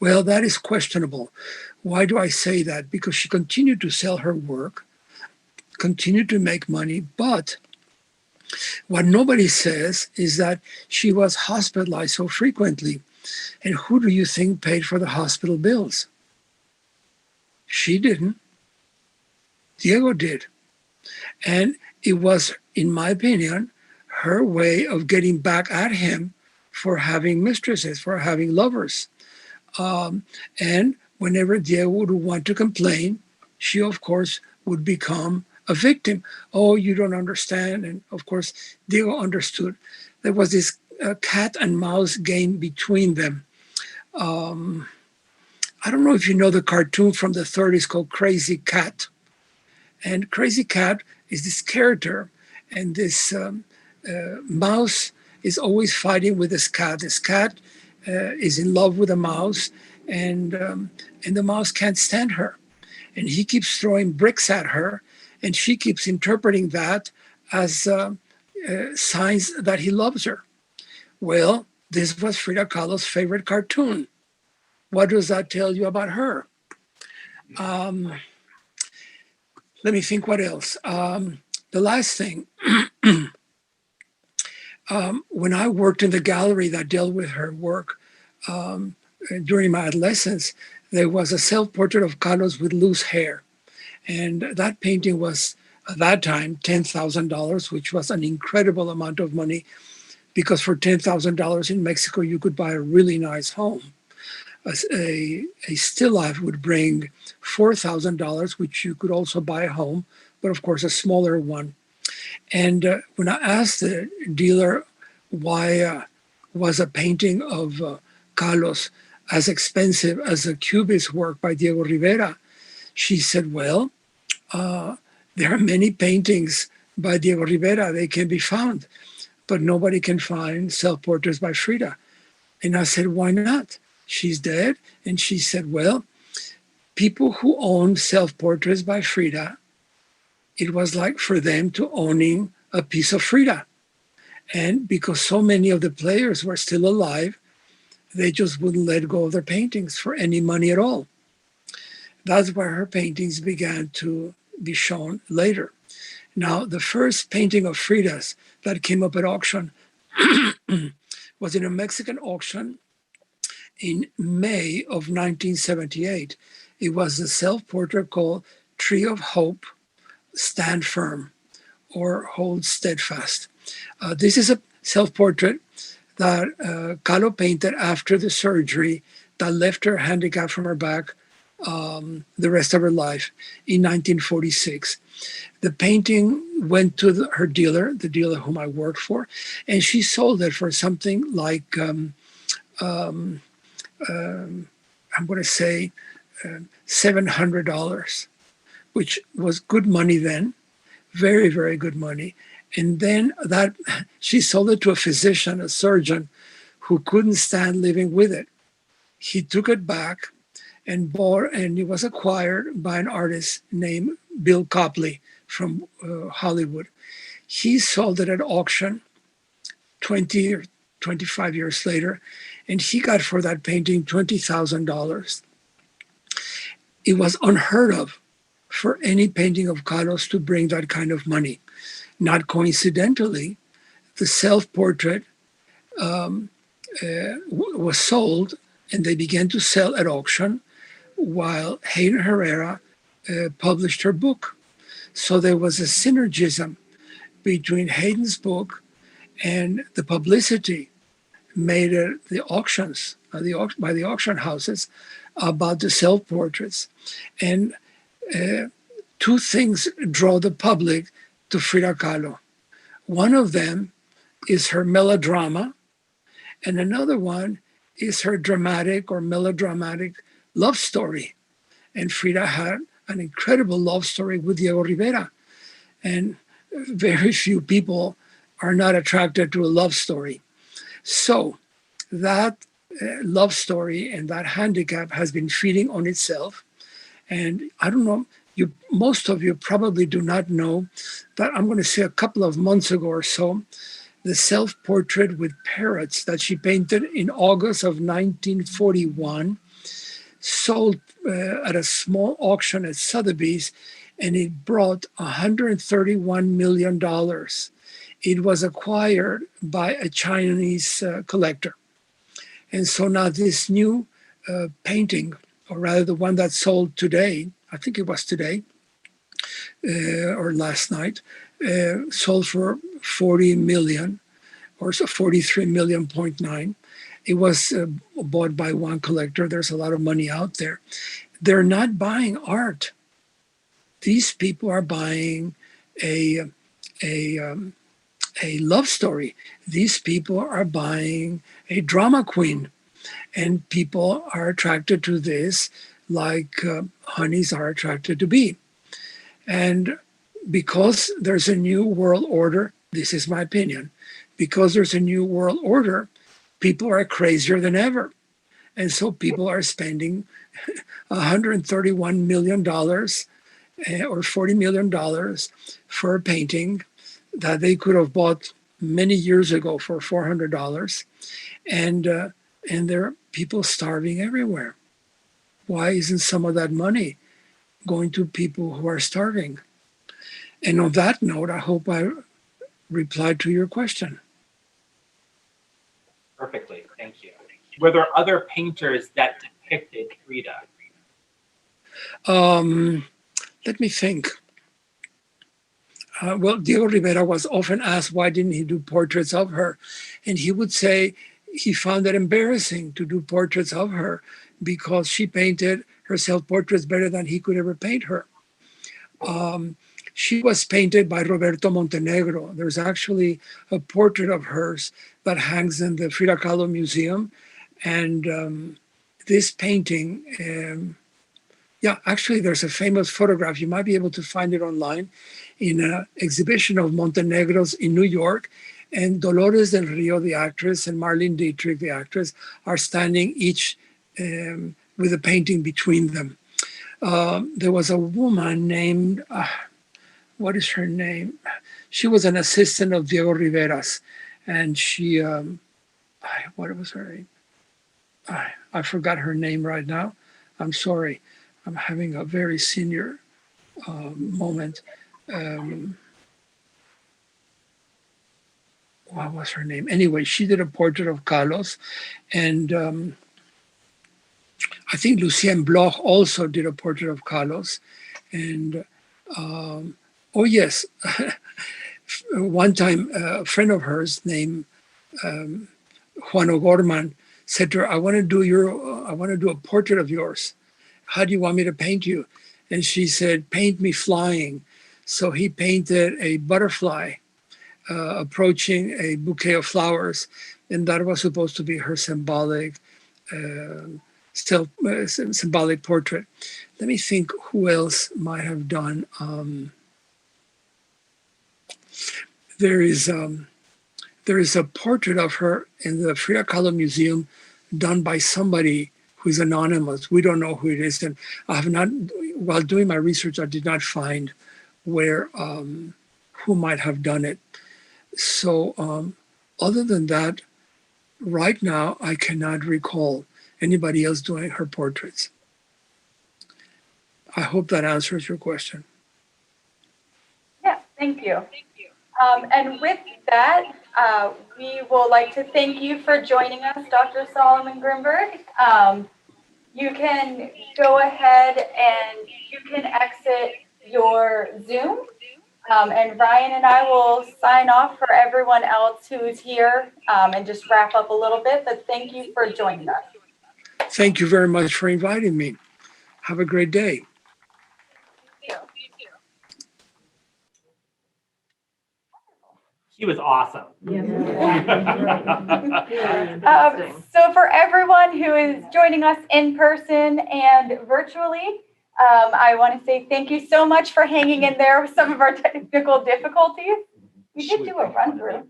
well, that is questionable. Why do I say that? Because she continued to sell her work, continued to make money, but what nobody says is that she was hospitalized so frequently. And who do you think paid for the hospital bills? She didn't. Diego did. And it was, in my opinion, her way of getting back at him for having mistresses, for having lovers. And whenever Diego would want to complain, she, of course, would become a victim. Oh, you don't understand. And, of course, Diego understood. There was this cat and mouse game between them. I don't know if you know the cartoon from the 30s called Crazy Cat. And Crazy Cat is this character, and this mouse is always fighting with this cat. This cat is in love with a mouse, and the mouse can't stand her. And he keeps throwing bricks at her, and she keeps interpreting that as signs that he loves her. Well, this was Frida Kahlo's favorite cartoon. What does that tell you about her? Let me think what else. The last thing, when I worked in the gallery that dealt with her work during my adolescence, there was a self-portrait of Kahlo's with loose hair. And that painting was at that time $10,000, which was an incredible amount of money, because for $10,000 in Mexico, you could buy a really nice home. A still life would bring $4,000, which you could also buy a home, but of course a smaller one. And when I asked the dealer why was a painting of Kahlo's as expensive as a Cubist work by Diego Rivera, she said, well, there are many paintings by Diego Rivera, they can be found, but nobody can find self-portraits by Frida. And I said, why not? She's dead. And she said, well, people who own self-portraits by Frida, it was like for them to owning a piece of Frida. And because so many of the players were still alive, they just wouldn't let go of their paintings for any money at all. That's why her paintings began to be shown later. Now, the first painting of Frida's that came up at auction was in a Mexican auction in May of 1978. It was a self-portrait called Tree of Hope, Stand Firm, or Hold Steadfast. This is a self-portrait that Kahlo painted after the surgery that left her handicapped from her back the rest of her life in 1946. The painting went to her dealer, the dealer whom I worked for, and she sold it for something like, I'm going to say $700, which was good money then, very, very good money. And then that she sold it to a physician, a surgeon, who couldn't stand living with it. He took it back and bought, and it was acquired by an artist named Bill Copley from Hollywood. He sold it at auction 20 or 25 years later, and he got for that painting $20,000. It was unheard of for any painting of Kahlo's to bring that kind of money. Not coincidentally, the self-portrait was sold, and they began to sell at auction while Hayden Herrera published her book. So there was a synergism between Hayden's book and the publicity made at the auctions, by the auction houses, about the self-portraits. And two things draw the public to Frida Kahlo. One of them is her melodrama, and another one is her dramatic or melodramatic love story. And Frida had an incredible love story with Diego Rivera. And very few people are not attracted to a love story. So that love story and that handicap has been feeding on itself. And I don't know, most of you probably do not know that I'm going to say a couple of months ago or so, the self-portrait with parrots that she painted in August of 1941 sold at a small auction at Sotheby's, and it brought $131 million. It was acquired by a Chinese collector. And so now this new painting, or rather the one that sold today, I think it was today or last night, sold for 40 million or so 43 million point nine. It was bought by one collector. There's a lot of money out there. They're not buying art. These people are buying a love story. These people are buying a drama queen, and people are attracted to this like honeys are attracted to bee. And because there's a new world order, this is my opinion, because there's a new world order, people are crazier than ever. And so people are spending $131 million or $40 million for a painting that they could have bought many years ago for $400. And there are people starving everywhere. Why isn't some of that money going to people who are starving? And on that note, I hope I replied to your question. Perfectly, thank you. Were there other painters that depicted Frida? Let me think. well, Diego Rivera was often asked why didn't he do portraits of her, and he would say he found it embarrassing to do portraits of her because she painted her self-portraits better than he could ever paint her. She was painted by Roberto Montenegro. There's actually a portrait of hers that hangs in the Frida Kahlo Museum, and this painting. Yeah, actually, there's a famous photograph. You might be able to find it online in an exhibition of Montenegros in New York. And Dolores del Rio, the actress, and Marlene Dietrich, the actress, are standing each with a painting between them. There was a woman named, what is her name? She was an assistant of Diego Rivera's. And she, what was her name? I forgot her name right now. I'm sorry. I'm having a very senior moment. What was her name? Anyway, she did a portrait of Carlos, and I think Lucien Bloch also did a portrait of Carlos. And oh yes, one time a friend of hers named Juan O'Gorman said to her, I want to do a portrait of yours. How do you want me to paint you? And she said, paint me flying. So he painted a butterfly approaching a bouquet of flowers. And that was supposed to be her symbolic portrait. Let me think who else might have done. There is a portrait of her in the Frida Kahlo Museum done by somebody who's anonymous. We don't know who it is. And I have not, while doing my research, I did not find where, who might have done it. So other than that, right now, I cannot recall anybody else doing her portraits. I hope that answers your question. Yeah, thank you. And with that, we will like to thank you for joining us, Dr. Salomon Grimberg. You can go ahead and you can exit your Zoom. And Ryan and I will sign off for everyone else who's here and just wrap up a little bit. But thank you for joining us. Thank you very much for inviting me. Have a great day. He was awesome. So for everyone who is joining us in person and virtually, I want to say thank you so much for hanging in there with some of our technical difficulties. We did do a run through.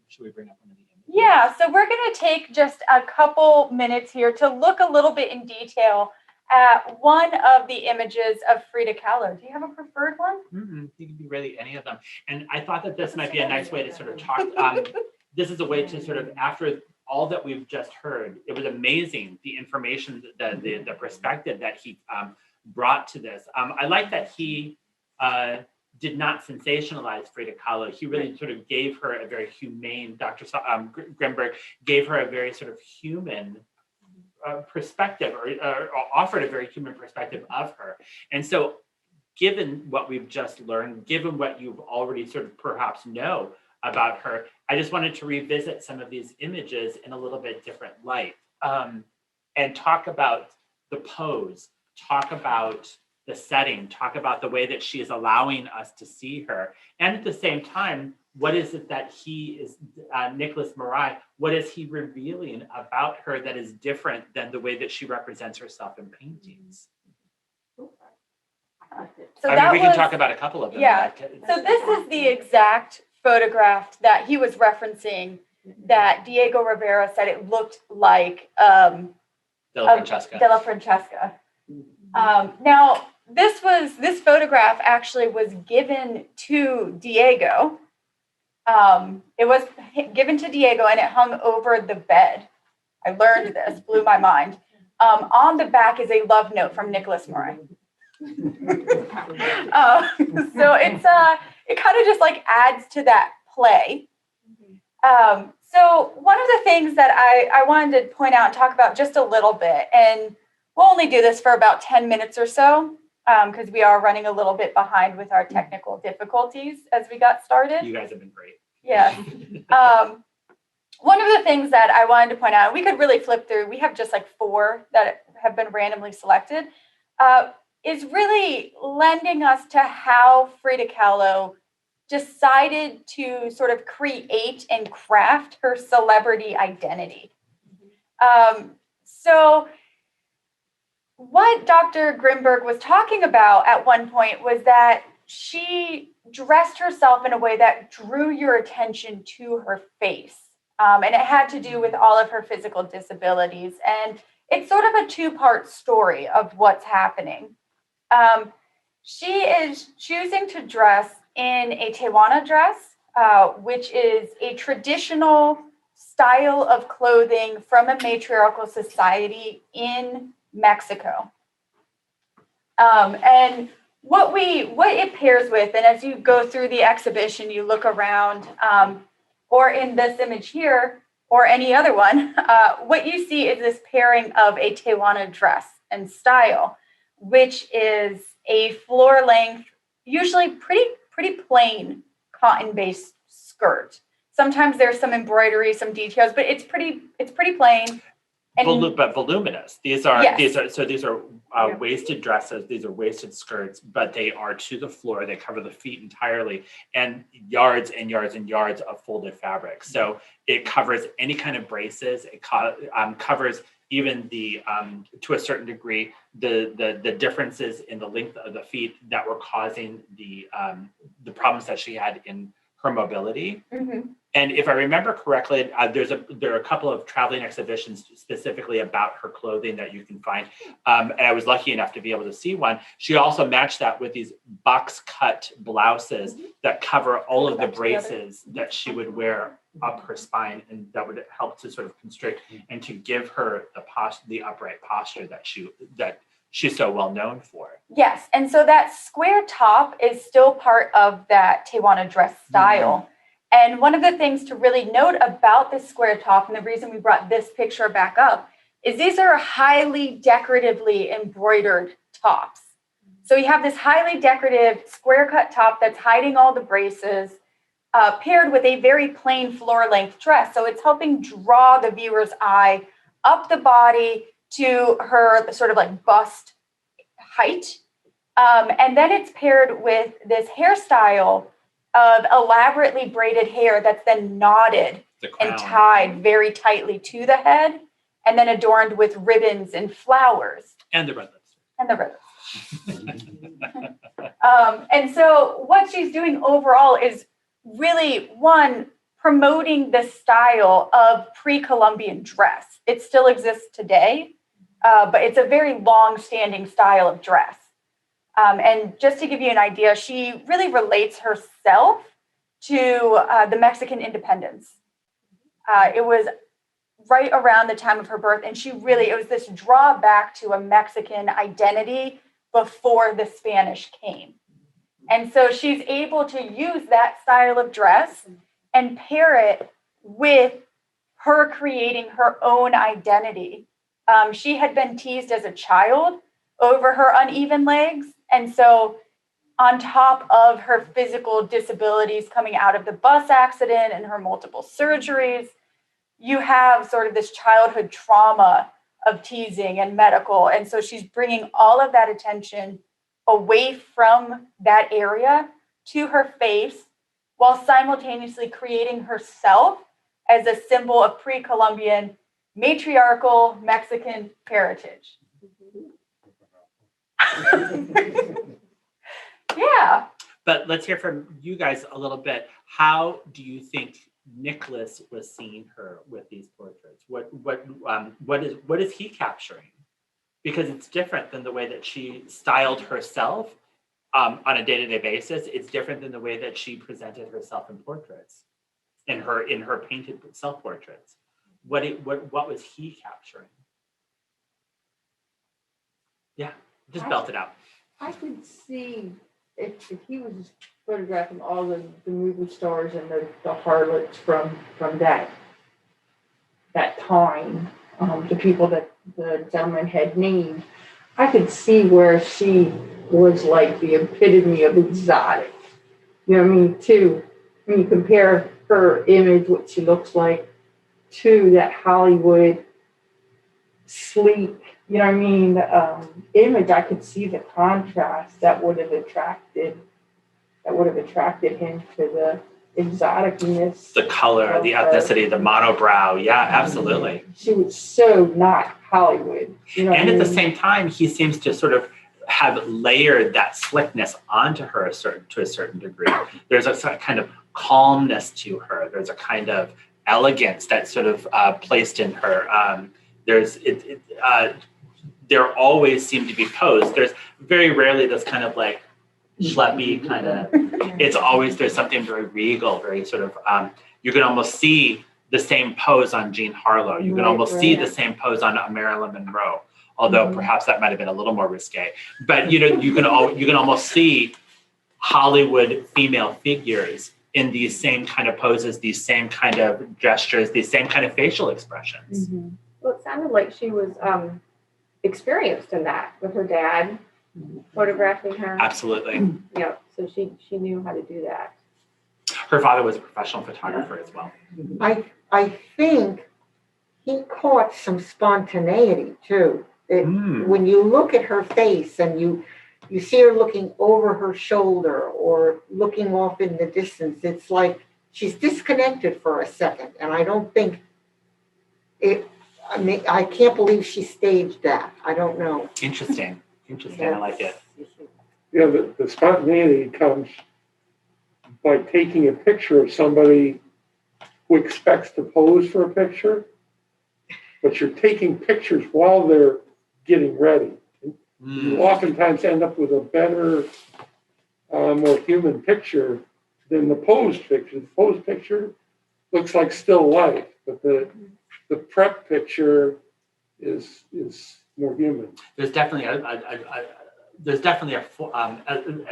Should we bring up one of the images? Yeah, so we're going to take just a couple minutes here to look a little bit in detail at one of the images of Frida Kahlo. Do you have a preferred one? You can be really any of them. And I thought that this might be a nice way to sort of talk. This is a way to sort of, after all that we've just heard, it was amazing, the information, the perspective that he brought to this. I like that he did not sensationalize Frida Kahlo. He really sort of gave her a very humane, Dr. Grimberg gave her a very sort of human perspective, or offered a very human perspective of her. And so given what we've just learned, given what you've already sort of perhaps know about her, I just wanted to revisit some of these images in a little bit different light, and talk about the pose, talk about the setting, talk about the way that she is allowing us to see her. And at the same time, what is it that he is, Nickolas Muray, what is he revealing about her that is different than the way that she represents herself in paintings? So we can talk about a couple of them. Yeah, so this is the exact photograph that he was referencing that Diego Rivera said it looked like Della Francesca. Now, this photograph actually was given to Diego. It was given to Diego and it hung over the bed. I learned this, blew my mind. On the back is a love note from Nickolas Muray. So it kind of just like adds to that play. So one of the things that I wanted to point out and talk about just a little bit, and we'll only do this for about 10 minutes or so, because we are running a little bit behind with our technical difficulties as we got started. You guys have been great. Yes. One of the things that I wanted to point out, we could really flip through, we have just like 4 that have been randomly selected, is really lending us to how Frida Kahlo decided to sort of create and craft her celebrity identity. So what Dr. Grimberg was talking about at one point was that she dressed herself in a way that drew your attention to her face. And it had to do with all of her physical disabilities. And it's sort of a 2-part story of what's happening. She is choosing to dress in a Tewana dress, which is a traditional style of clothing from a matriarchal society in Mexico. And what it pairs with, and as you go through the exhibition, you look around, or in this image here, or any other one, what you see is this pairing of a Tewana dress and style, which is a floor-length, usually pretty plain cotton-based skirt. Sometimes there's some embroidery, some details, but it's pretty plain. And But voluminous. These are Yes. these are waisted dresses. These are waisted skirts, but they are to the floor. They cover the feet entirely, and yards and yards and yards of folded fabric. So it covers any kind of braces. It covers even the to a certain degree the differences in the length of the feet that were causing the problems that she had in her mobility. Mm-hmm. And if I remember correctly, there are a couple of traveling exhibitions specifically about her clothing that you can find. And I was lucky enough to be able to see one. She also matched that with these box cut blouses that cover all of the braces that she would wear up her spine, and that would help to sort of constrict and to give her the upright posture that she's so well known for. Yes, and so that square top is still part of that Tewana dress style. Mm-hmm. And one of the things to really note about this square top, and the reason we brought this picture back up, is these are highly decoratively embroidered tops. So you have this highly decorative square cut top that's hiding all the braces, paired with a very plain floor length dress. So it's helping draw the viewer's eye up the body to her sort of like bust height. And then it's paired with this hairstyle of elaborately braided hair that's then knotted and tied very tightly to the head, and then adorned with ribbons and flowers. And the red lips. And the red lips. And so what she's doing overall is really, one, promoting the style of pre-Columbian dress. It still exists today, but it's a very long-standing style of dress. And just to give you an idea, she really relates herself to the Mexican independence. It was right around the time of her birth, and it was this drawback to a Mexican identity before the Spanish came. And so she's able to use that style of dress and pair it with her creating her own identity. She had been teased as a child over her uneven legs. And so on top of her physical disabilities coming out of the bus accident and her multiple surgeries, you have sort of this childhood trauma of teasing and medical. And so she's bringing all of that attention away from that area to her face, while simultaneously creating herself as a symbol of pre-Columbian matriarchal Mexican heritage. Yeah. But let's hear from you guys a little bit. How do you think Nicholas was seeing her with these portraits? What is he capturing? Because it's different than the way that she styled herself on a day-to-day basis. It's different than the way that she presented herself in portraits, in her painted self-portraits. What was he capturing? Yeah, just belt it out. I could see if he was photographing all the movie stars and the harlots from that time, the people that the gentleman had named, I could see where she was like the epitome of exotic. You know what I mean? Too, when you compare her image, what she looks like, to that Hollywood sleek, you know what I mean, image, I could see the contrast that would have attracted him to the exoticness. The color, the ethnicity, the monobrow. Yeah, absolutely. She was so not Hollywood. You know And what I at the mean? same time, he seems to sort of have layered that slickness onto her to a certain degree. There's a sort of kind of calmness to her. There's a kind of elegance that's sort of placed in her. There always seem to be posed. There's very rarely this kind of like schleppy kind of, it's always, there's something very regal, very sort of, you can almost see the same pose on Jean Harlow. You can almost see the same pose on Marilyn Monroe, although perhaps that might have been a little more risque. But you know, you can almost see Hollywood female figures in these same kind of poses, these same kind of gestures, these same kind of facial expressions. Well, it sounded like she was experienced in that with her dad photographing her. Absolutely. Yeah, so she knew how to do that. Her father was a professional photographer as well. I think he caught some spontaneity too. When you look at her face and you see her looking over her shoulder or looking off in the distance, it's like she's disconnected for a second. And I don't think I can't believe she staged that. I don't know. Interesting. I like it. Yeah, the spontaneity comes by taking a picture of somebody who expects to pose for a picture, but you're taking pictures while they're getting ready. You oftentimes end up with a better, more human picture than the posed picture. The posed picture looks like still life, but the prep picture is more human. There's definitely at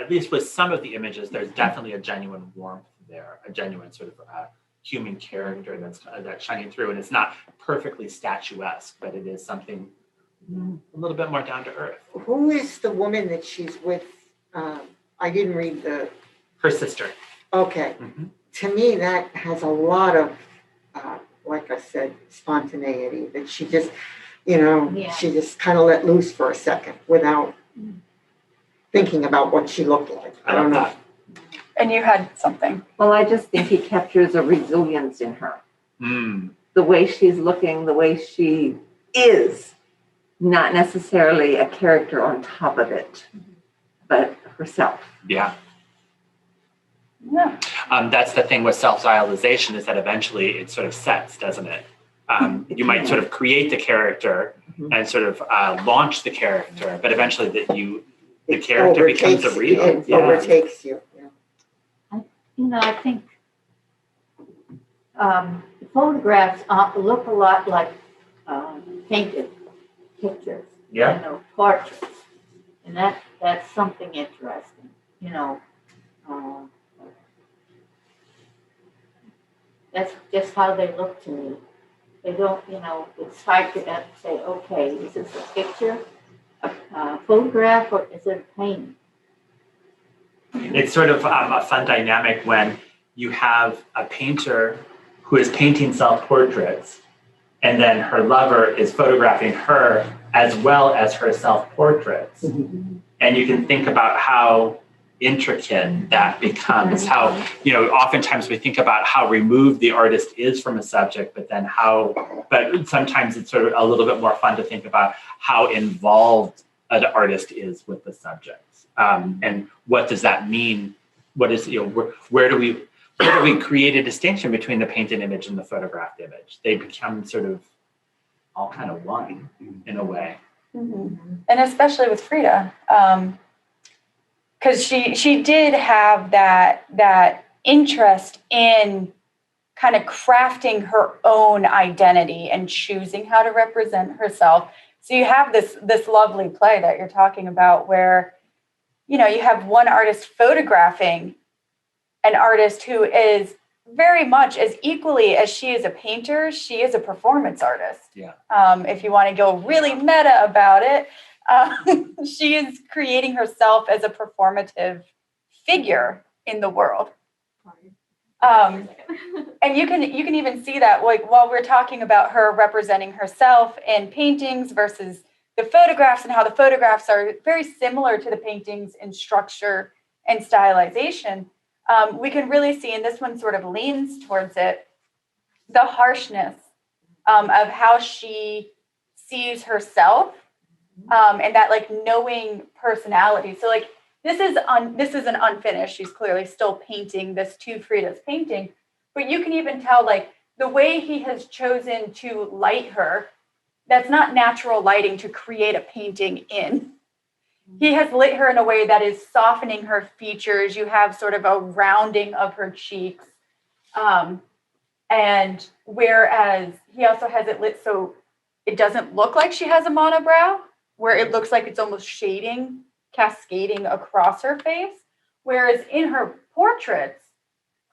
least with some of the images, there's definitely a genuine warmth there, a genuine sort of human character that's shining through, and it's not perfectly statuesque, but it is something a little bit more down to earth. Who is the woman that she's with? I didn't read Her sister. Okay. To me, that has a lot of, like I said, spontaneity, that she just, she just kind of let loose for a second without thinking about what she looked like. I don't know. And you had something. Well, I just think he captures a resilience in her. The way she's looking, the way she is, not necessarily a character on top of it, but herself. Yeah. Yeah. That's the thing with self-stylization, is that eventually it sort of sets, doesn't it? You might sort of create the character and sort of launch the character, but eventually the character becomes a real. It overtakes you. I think the photographs look a lot like painted pictures, portraits, and that's something interesting. That's just how they look to me. They don't, it's hard to say, okay, is this a picture, a photograph, or is it a painting? It's sort of a fun dynamic when you have a painter who is painting self-portraits, and then her lover is photographing her as well as her self-portraits. And you can think about how intricate that becomes, how, oftentimes we think about how removed the artist is from a subject, but sometimes it's sort of a little bit more fun to think about how involved an artist is with the subjects. And what does that mean? What is, where do we create a distinction between the painted image and the photographed image? They become sort of all kind of one in a way. And especially with Frida, because she did have that interest in kind of crafting her own identity and choosing how to represent herself. So you have this lovely play that you're talking about where, you have one artist photographing an artist who is very much as equally as she is a painter, she is a performance artist. Yeah. If you want to go really meta about it. she is creating herself as a performative figure in the world. And you can even see that, like, while we're talking about her representing herself in paintings versus the photographs, and how the photographs are very similar to the paintings in structure and stylization, we can really see, and this one sort of leans towards it, the harshness of how she sees herself, and that like knowing personality. So like this is an unfinished. She's clearly still painting this to Frida's painting, but you can even tell like the way he has chosen to light her. That's not natural lighting to create a painting in. He has lit her in a way that is softening her features. You have sort of a rounding of her cheeks. And whereas he also has it lit so it doesn't look like she has a monobrow, where it looks like it's almost shading, cascading across her face. Whereas in her portraits,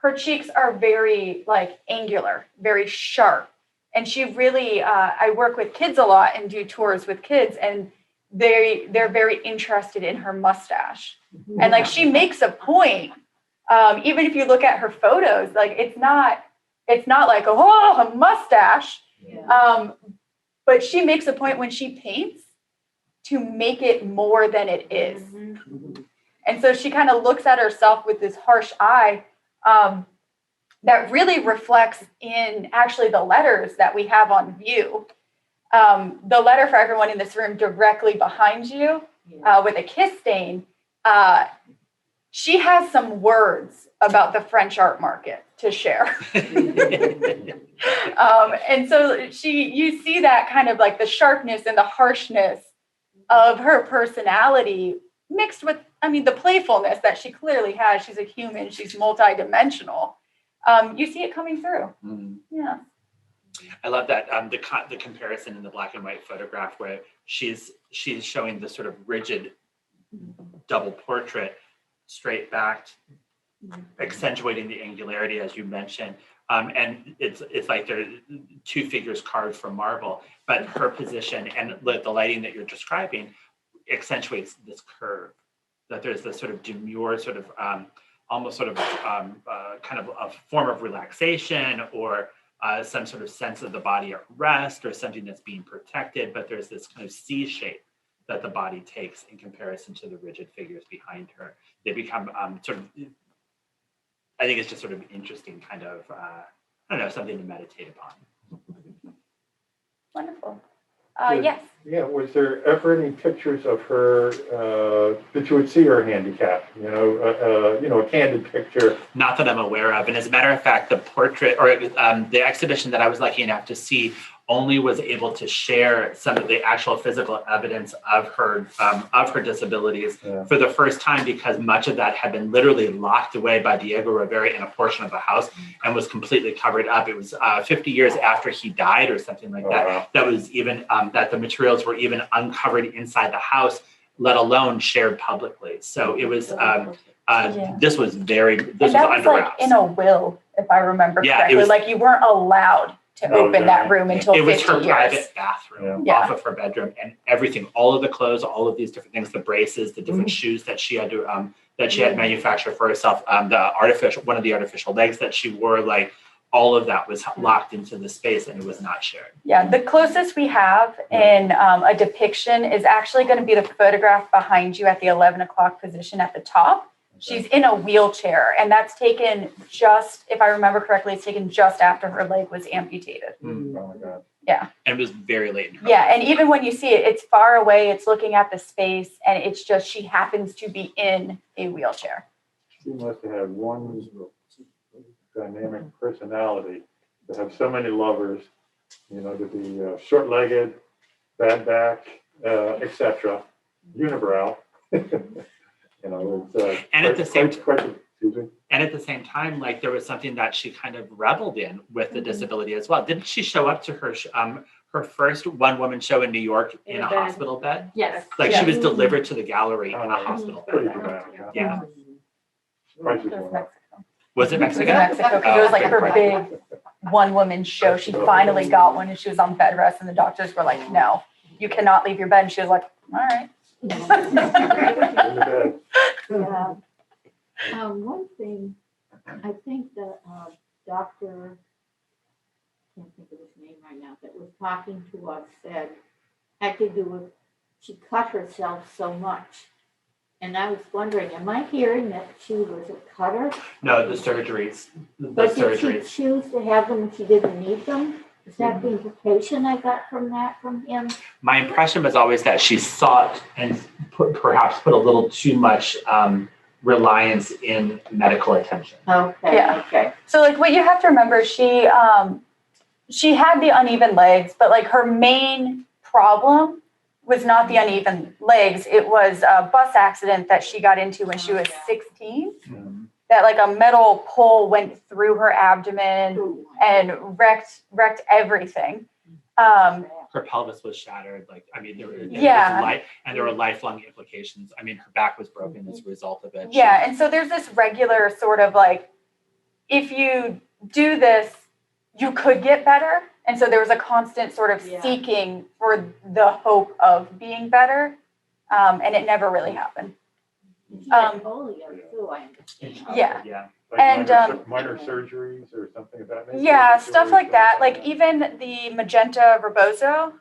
her cheeks are very like angular, very sharp. And she really, I work with kids a lot and do tours with kids, and they're very interested in her mustache. And like she makes a point, even if you look at her photos, like it's not like, oh, a mustache. Yeah. But she makes a point when she paints to make it more than it is. And so she kind of looks at herself with this harsh eye that really reflects in actually the letters that we have on view. The letter for everyone in this room directly behind you with a kiss stain, she has some words about the French art market to share. And so you see that kind of like the sharpness and the harshness of her personality mixed with, I mean, the playfulness that she clearly has. She's a human, she's multidimensional. You see it coming through. Yeah. I love that the comparison in the black and white photograph where she's showing the sort of rigid double portrait, straight backed, accentuating the angularity as you mentioned, and it's like they're two figures carved from marble, but her position and the lighting that you're describing accentuates this curve, that there's this sort of demure sort of almost sort of kind of a form of relaxation or some sort of sense of the body at rest or something that's being protected, but there's this kind of C shape that the body takes in comparison to the rigid figures behind her. They become sort of, I think it's just sort of interesting kind of, I don't know, something to meditate upon. Wonderful. Yeah. Yes. Yeah, was there ever any pictures of her that you would see her handicapped? A candid picture. Not that I'm aware of. And as a matter of fact, the portrait or the exhibition that I was lucky enough to see only was able to share some of the actual physical evidence of her disabilities for the first time, because much of that had been literally locked away by Diego Rivera in a portion of the house and was completely covered up. It was 50 years after he died or something like that. Wow. That was even that the materials were even uncovered inside the house, let alone shared publicly. So it was this was under like wraps. In a will, if I remember correctly. It was, like you weren't allowed to open that room until 50 years. It was her private bathroom off of her bedroom, and everything, all of the clothes, all of these different things, the braces, the different shoes that she had to had manufactured for herself, one of the artificial legs that she wore, like all of that was locked into the space and it was not shared. Yeah, the closest we have in a depiction is actually going to be the photograph behind you at the 11 o'clock position at the top. She's in a wheelchair, and that's taken just, if I remember correctly, it's taken just after her leg was amputated. Oh my God. Yeah. And it was very late in her life. And even when you see it, it's far away, it's looking at the space, and it's just, she happens to be in a wheelchair. She must have had one dynamic personality to have so many lovers, to be short-legged, bad back, etc., unibrow. And at the same time, like there was something that she kind of reveled in with the disability as well. Didn't she show up to her first one-woman show in New York in a hospital bed? Yes. Like she was delivered to the gallery in a hospital bed. Yeah. Was it Mexico? Mexico, because it was like her big one-woman show. She finally got one, and she was on bed rest, and the doctors were like, "No, you cannot leave your bed." And she was like, All right. In the bed. Yeah. One thing, I think that Dr. Can't think of his name right now, that was talking to us said had to do with she cut herself so much. And I was wondering, am I hearing that she was a cutter? No, the surgeries. But did she choose to have them when she didn't need them? Is that the implication I got from that from him? My impression was always that she sought and perhaps put a little too much reliance in medical attention. Okay, Yeah. okay. So like what you have to remember, she had the uneven legs, but like her main problem was not the uneven legs. It was a bus accident that she got into when she was 16. That like a metal pole went through her abdomen and wrecked everything. Her pelvis was shattered. Like, I mean, there were lifelong implications. I mean, her back was broken as a result of it. Yeah, and so there's this regular sort of like, if you do this, you could get better. And so there was a constant sort of seeking for the hope of being better. And it never really happened. She had polio too, I understand. Yeah. Yeah. Like And, minor surgeries or something of that nature? Yeah, stuff like that. Like even the magenta rebozo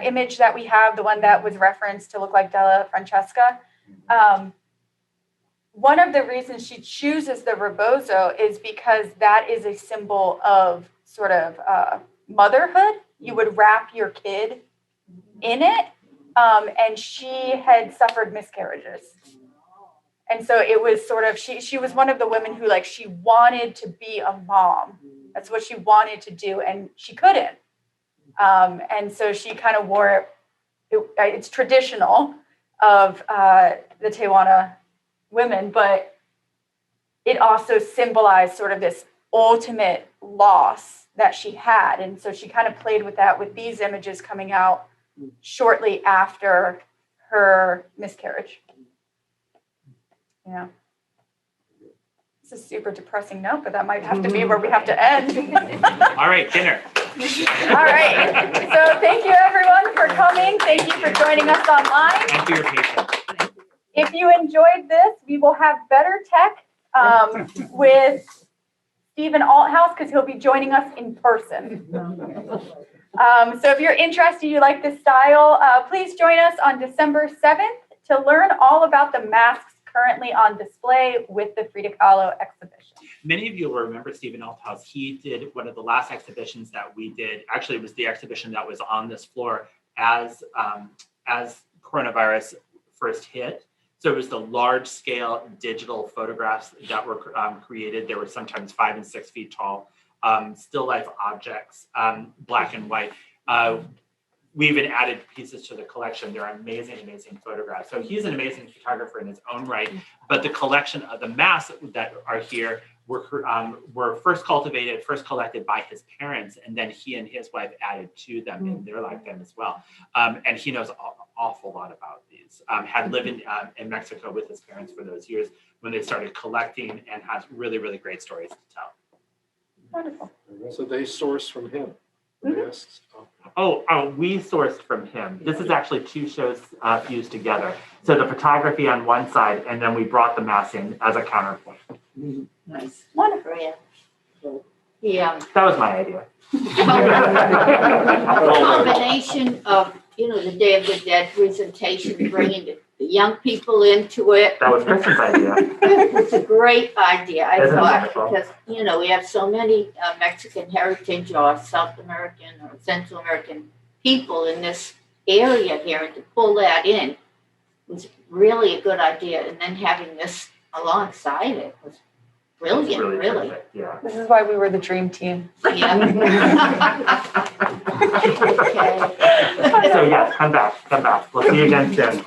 image that we have, the one that was referenced to look like Della Francesca. One of the reasons she chooses the rebozo is because that is a symbol of sort of motherhood. You would wrap your kid in it. And she had suffered miscarriages. And so it was sort of, she was one of the women who like, she wanted to be a mom. That's what she wanted to do. And she couldn't. And so she kind of wore it's traditional of the Tewana women, but it also symbolized sort of this ultimate loss that she had. And so she kind of played with that with these images coming out shortly after her miscarriage. Yeah. It's a super depressing note, but that might have to be where we have to end. All right, dinner. All right. So thank you everyone for coming. Thank you for joining us online. And for your patience. If you enjoyed this, we will have better tech with Stephen Althouse because he'll be joining us in person. So if you're interested, you like this style, please join us on December 7th to learn all about the masks currently on display with the Frida Kahlo exhibition. Many of you will remember Stephen Althouse. He did one of the last exhibitions that we did. Actually, it was the exhibition that was on this floor as coronavirus first hit. So it was the large-scale digital photographs that were created. They were sometimes 5 and 6 feet tall, still life objects, black and white. We even added pieces to the collection. They're amazing, amazing photographs. So he's an amazing photographer in his own right. But the collection of the masks that are here were first collected by his parents, and then he and his wife added to them in their lifetime as well. And he knows an awful lot about these. Had lived in Mexico with his parents for those years when they started collecting, and has really, really great stories to tell. Wonderful. So they source from him. Masks. We sourced from him. This is actually 2 shows fused together. So the photography on one side, and then we brought the mask in as a counterpoint. Nice. Wonderful. Yeah. That was my idea. The combination of, the Day of the Dead presentation, bringing the young people into it. That was Kristen's idea. It's a great idea, I Isn't it thought, wonderful? because, we have so many Mexican heritage or South American or Central American people in this area here, and to pull that in was really a good idea. And then having this alongside it was brilliant, really. Perfect, yeah. This is why we were the dream team. Yeah. Okay. So yes, come back. We'll see you again soon.